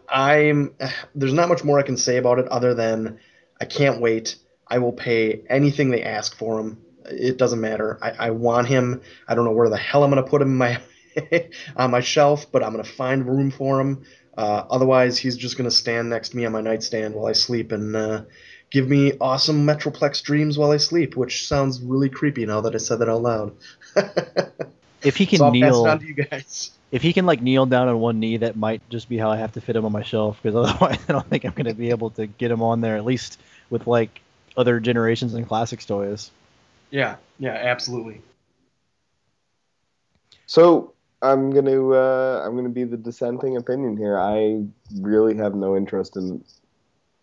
I'm there's not much more I can say about it other than I can't wait. I will pay anything they ask for him. It doesn't matter. I want him. I don't know where the hell I'm going to put him in my on my shelf, but I'm going to find room for him. Otherwise, he's just going to stand next to me on my nightstand while I sleep and give me awesome Metroplex dreams while I sleep, which sounds really creepy now that I said that out loud. If he can so I'll pass it kneel, on to you guys. if he can like kneel down on one knee, that might just be how I have to fit him on my shelf. Because otherwise, I don't think I'm going to be able to get him on there. At least with like other generations and classics toys. Yeah, absolutely. So I'm gonna be the dissenting opinion here. I really have no interest in.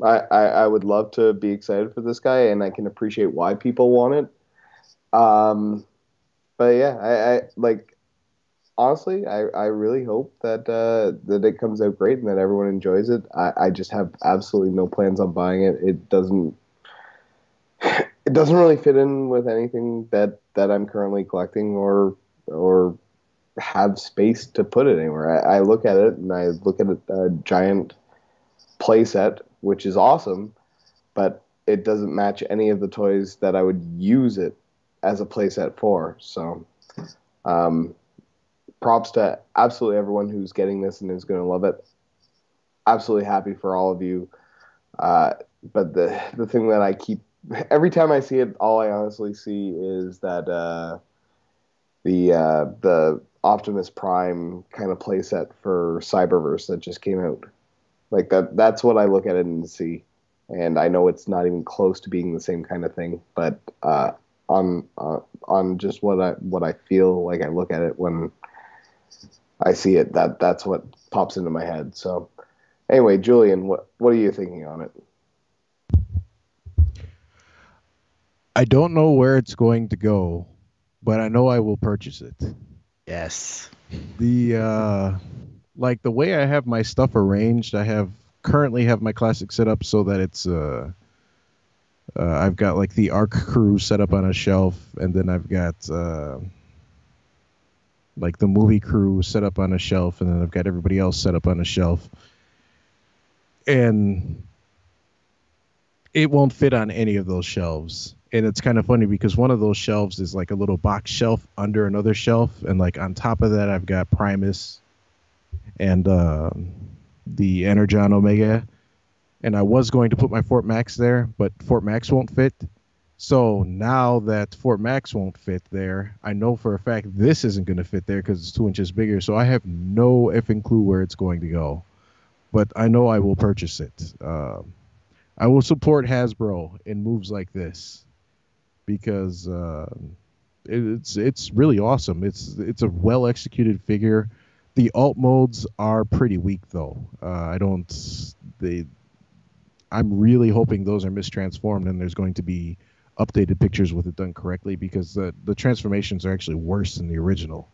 I would love to be excited for this guy, and I can appreciate why people want it. But yeah, I like honestly, I really hope that that it comes out great and that everyone enjoys it. I just have absolutely no plans on buying it. It doesn't really fit in with anything that I'm currently collecting or have space to put it anywhere. I look at it and I look at a giant playset, which is awesome, but it doesn't match any of the toys that I would use it as a playset for. So, props to absolutely everyone who's getting this and is going to love it. Absolutely happy for all of you. But the thing that I keep every time I see it, all I honestly see is that the Optimus Prime kind of playset for Cyberverse that just came out. Like that's what I look at it and see. And I know it's not even close to being the same kind of thing, but on just what I feel like I look at it when I see it, that's what pops into my head. So anyway, Julian, what are you thinking on it? I don't know where it's going to go, but I know I will purchase it. Yes. The like the way I have my stuff arranged, I currently have my classic set up so that it's I've got like the Arc Crew set up on a shelf, and then I've got like the movie crew set up on a shelf, and then I've got everybody else set up on a shelf. And it won't fit on any of those shelves. And it's kind of funny because one of those shelves is like a little box shelf under another shelf, and like on top of that I've got Primus and the Energon Omega. And I was going to put my Fort Max there, but Fort Max won't fit. So now that Fort Max won't fit there, I know for a fact this isn't going to fit there because it's 2 inches bigger. So I have no effing clue where it's going to go. But I know I will purchase it. I will support Hasbro in moves like this because it's really awesome. It's a well executed figure. The alt modes are pretty weak though. I'm really hoping those are mistransformed and there's going to be updated pictures with it done correctly because the transformations are actually worse than the original.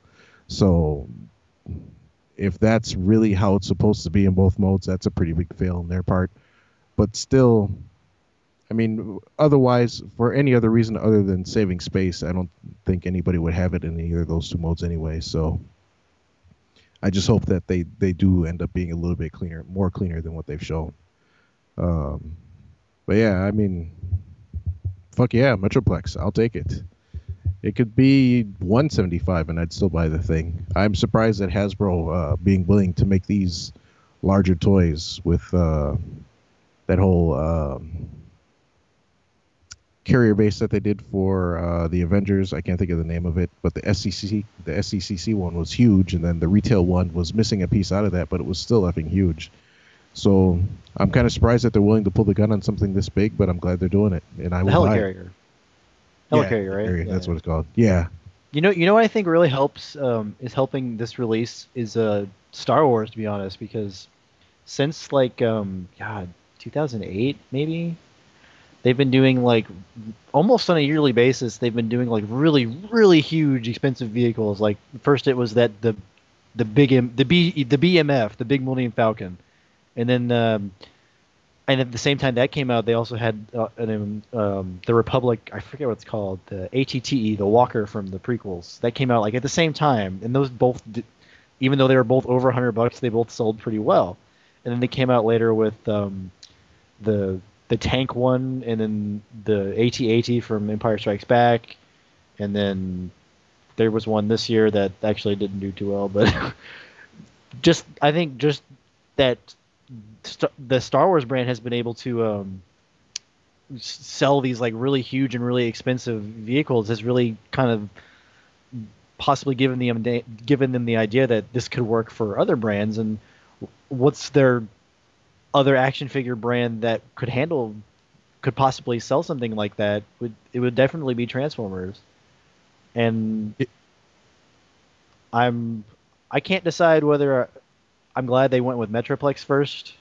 So if that's really how it's supposed to be in both modes, that's a pretty big fail on their part. But still, I mean, otherwise, for any other reason other than saving space, I don't think anybody would have it in either of those two modes anyway. So I just hope that they do end up being a little bit cleaner, more cleaner than what they've shown. But yeah, I mean, fuck yeah, Metroplex, I'll take it. It could be $175 and I'd still buy the thing. I'm surprised at Hasbro being willing to make these larger toys with that whole carrier base that they did for the Avengers. I can't think of the name of it, but the SCCC one was huge, and then the retail one was missing a piece out of that, but it was still effing huge. So I'm kind of surprised that they're willing to pull the gun on something this big, but I'm glad they're doing it, and I will buy it. Helicarrier, right? Carrier, that's what it's called. Yeah. You know what I think really helps is helping this release is Star Wars, to be honest, because since like 2008 maybe, they've been doing like almost on a yearly basis. They've been doing like really really huge expensive vehicles. Like first it was that the BMF, the Big Millennium Falcon, and then and at the same time that came out, they also had the Republic. I forget what it's called, the ATTE, the Walker from the prequels. That came out like at the same time, and those both, even though they were both over $100, they both sold pretty well. And then they came out later with the tank one, and then the AT-AT from Empire Strikes Back, and then there was one this year that actually didn't do too well. But I think just that the Star Wars brand has been able to sell these like really huge and really expensive vehicles has really kind of possibly given them the idea that this could work for other brands. And what's their other action figure brand that could possibly sell something like that? It would definitely be Transformers. And I can't decide whether I'm glad they went with Metroplex first,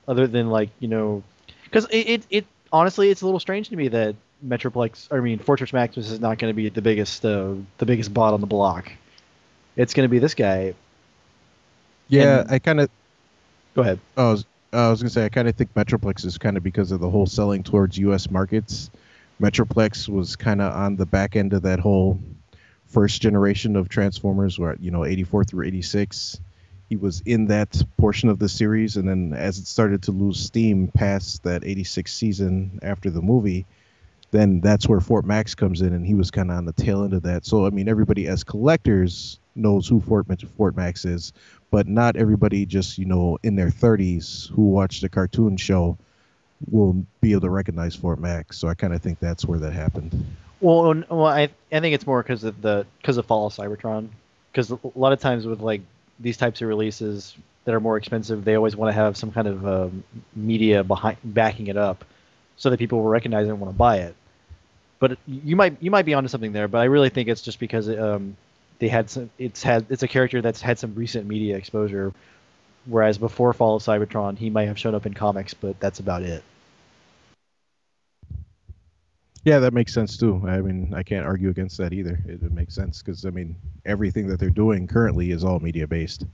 other than like, because it honestly it's a little strange to me that Fortress Maximus is not going to be the biggest bot on the block. It's going to be this guy. Yeah, And, I kind of. Go ahead. I was gonna say I kind of think Metroplex is kind of because of the whole selling towards U.S. markets. Metroplex was kind of on the back end of that whole first generation of Transformers, where 84 through 86. He was in that portion of the series, and then as it started to lose steam past that 86 season after the movie, then that's where Fort Max comes in, and he was kind of on the tail end of that. So, I mean, everybody as collectors knows who Fort Max is, but not everybody just, in their 30s who watched the cartoon show will be able to recognize Fort Max. So I kind of think that's where that happened. Well, I think it's more because of Fall of Cybertron, because a lot of times with like these types of releases that are more expensive, they always want to have some kind of media backing it up, so that people will recognize it and want to buy it. But you might be onto something there. But I really think it's just because it's a character that's had some recent media exposure, whereas before Fall of Cybertron, he might have shown up in comics, but that's about it. Yeah, that makes sense too. I mean, I can't argue against that either. It makes sense because, I mean, everything that they're doing currently is all media based.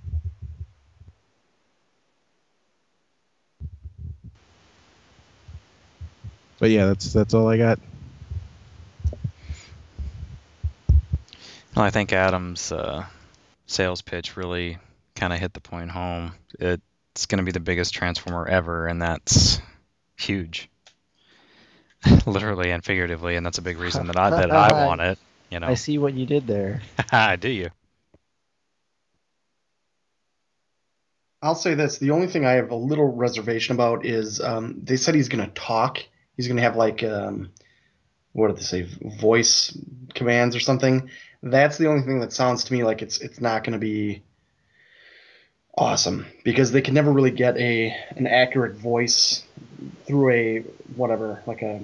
But yeah, that's all I got. Well, I think Adam's sales pitch really kind of hit the point home. It's going to be the biggest Transformer ever, and that's huge. literally and figuratively, and that's a big reason that I want it. You know. I see what you did there. Do you? I'll say this: the only thing I have a little reservation about is they said he's going to talk. He's going to have like what did they say, voice commands or something. That's the only thing that sounds to me like it's not going to be awesome because they can never really get an accurate voice through a whatever like a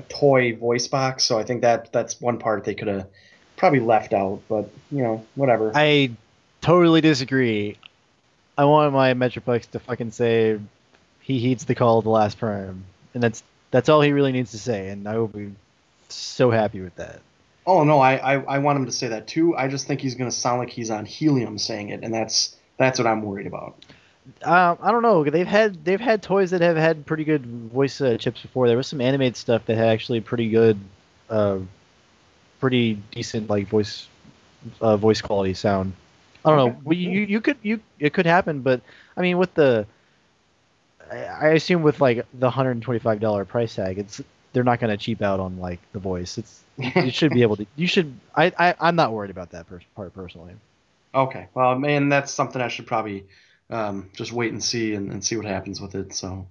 toy voice box. So I think that's one part they could have probably left out. But whatever. I totally disagree. I want my Metroplex to fucking say he heeds the call of the last prime, and that's all he really needs to say, and I will be so happy with that. Oh no, I want him to say that too. I just think he's going to sound like he's on helium saying it, and that's what I'm worried about. I don't know. They've had toys that have had pretty good voice chips before. There was some animated stuff that had actually pretty good, pretty decent like voice quality sound. I don't know. Well, it could happen, but I mean, I assume with like the $125 price tag, they're not going to cheap out on like the voice. You should be able to. You should. I'm not worried about that part personally. Okay, well, man, that's something I should probably just wait and see and see what happens with it. So.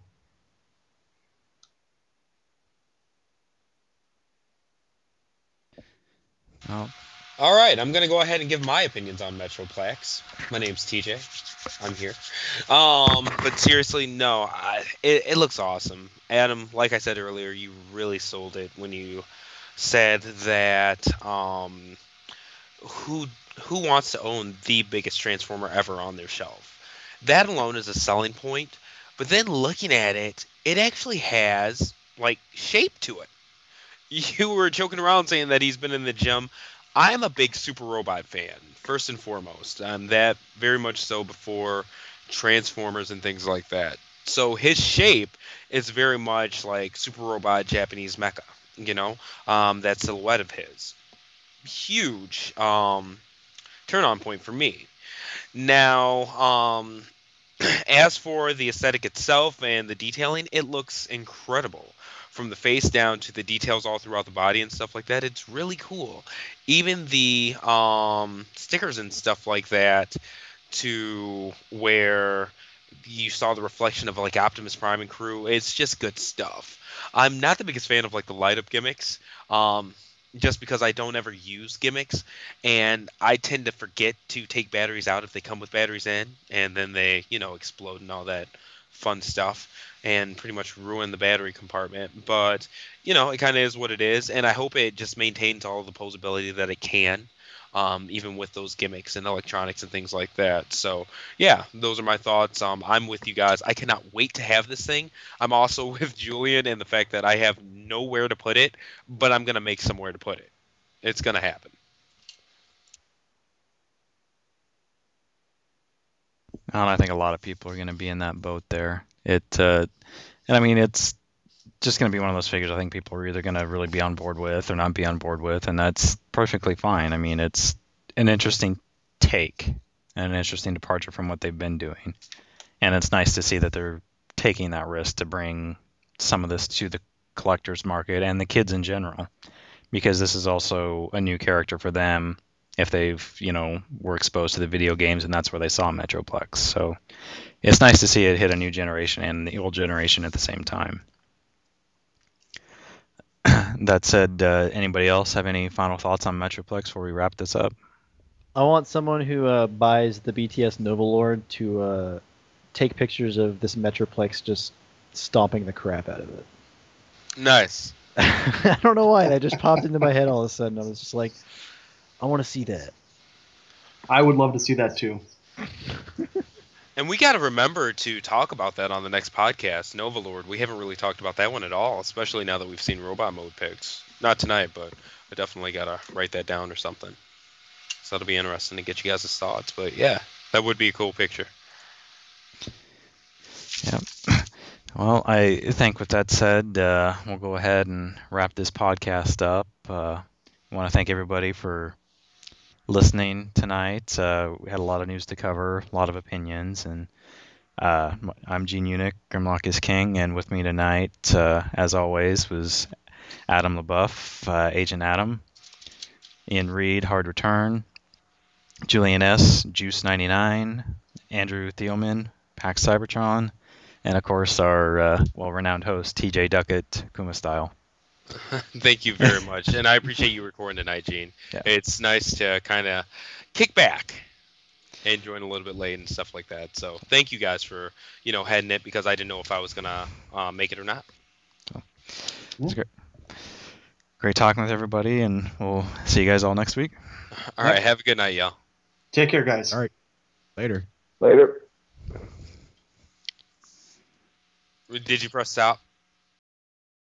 Oh. All right, I'm going to go ahead and give my opinions on Metroplex. My name's TJ. I'm here. But seriously, no, it looks awesome. Adam, like I said earlier, you really sold it when you said that who wants to own the biggest Transformer ever on their shelf? That alone is a selling point. But then looking at it, it actually has like shape to it. You were joking around saying that he's been in the gym. I'm a big Super Robot fan, first and foremost. That very much so before Transformers and things like that. So his shape is very much like Super Robot Japanese mecha, that silhouette of his. Huge turn-on point for me. Now, as for the aesthetic itself and the detailing, it looks incredible. From the face down to the details all throughout the body and stuff like that, it's really cool. Even the stickers and stuff like that, to where you saw the reflection of like Optimus Prime and crew, it's just good stuff. I'm not the biggest fan of like the light up gimmicks. Just because I don't ever use gimmicks, and I tend to forget to take batteries out if they come with batteries in, and then they, explode and all that fun stuff, and pretty much ruin the battery compartment. But, it kind of is what it is, and I hope it just maintains all the posability that it can, even with those gimmicks and electronics and things like that. So, yeah, those are my thoughts. I'm with you guys. I cannot wait to have this thing. I'm also with Julian and the fact that I have nowhere to put it, but I'm going to make somewhere to put it. It's going to happen. And I think a lot of people are going to be in that boat there. And I mean, it's just going to be one of those figures I think people are either going to really be on board with or not be on board with, and that's perfectly fine. I mean, it's an interesting take and an interesting departure from what they've been doing. And it's nice to see that they're taking that risk to bring some of this to the collector's market and the kids in general, because this is also a new character for them if they've, were exposed to the video games and that's where they saw Metroplex. So it's nice to see it hit a new generation and the old generation at the same time. That said, anybody else have any final thoughts on Metroplex before we wrap this up? I want someone who buys the BTS Novalord to take pictures of this Metroplex just stomping the crap out of it. Nice. I don't know why. That just popped into my head all of a sudden. I was just like, I want to see that. I would love to see that too. And we got to remember to talk about that on the next podcast, Novalord. We haven't really talked about that one at all, especially now that we've seen robot mode pics. Not tonight, but I definitely got to write that down or something. So that'll be interesting to get you guys' thoughts. But yeah, that would be a cool picture. Yep. Well, I think with that said, we'll go ahead and wrap this podcast up. I want to thank everybody for listening tonight. We had a lot of news to cover, a lot of opinions, and I'm Gene Unick, Grimlock is King, and with me tonight, as always, was Adam LaBeouf, Agent Adam, Ian Reed, Hard Return, Julian S., Juice 99, Andrew Thielman, Pax Cybertron, and of course our well-renowned host, TJ Duckett, Kuma Style. Thank you very much, and I appreciate you recording tonight, Gene. Yeah. It's nice to kind of kick back and join a little bit late and stuff like that. So thank you guys for heading it, because I didn't know if I was gonna make it or not. It's great talking with everybody, and we'll see you guys all next week. All right, have a good night, y'all. Take care, guys. All right. Later. Later. Did you press stop?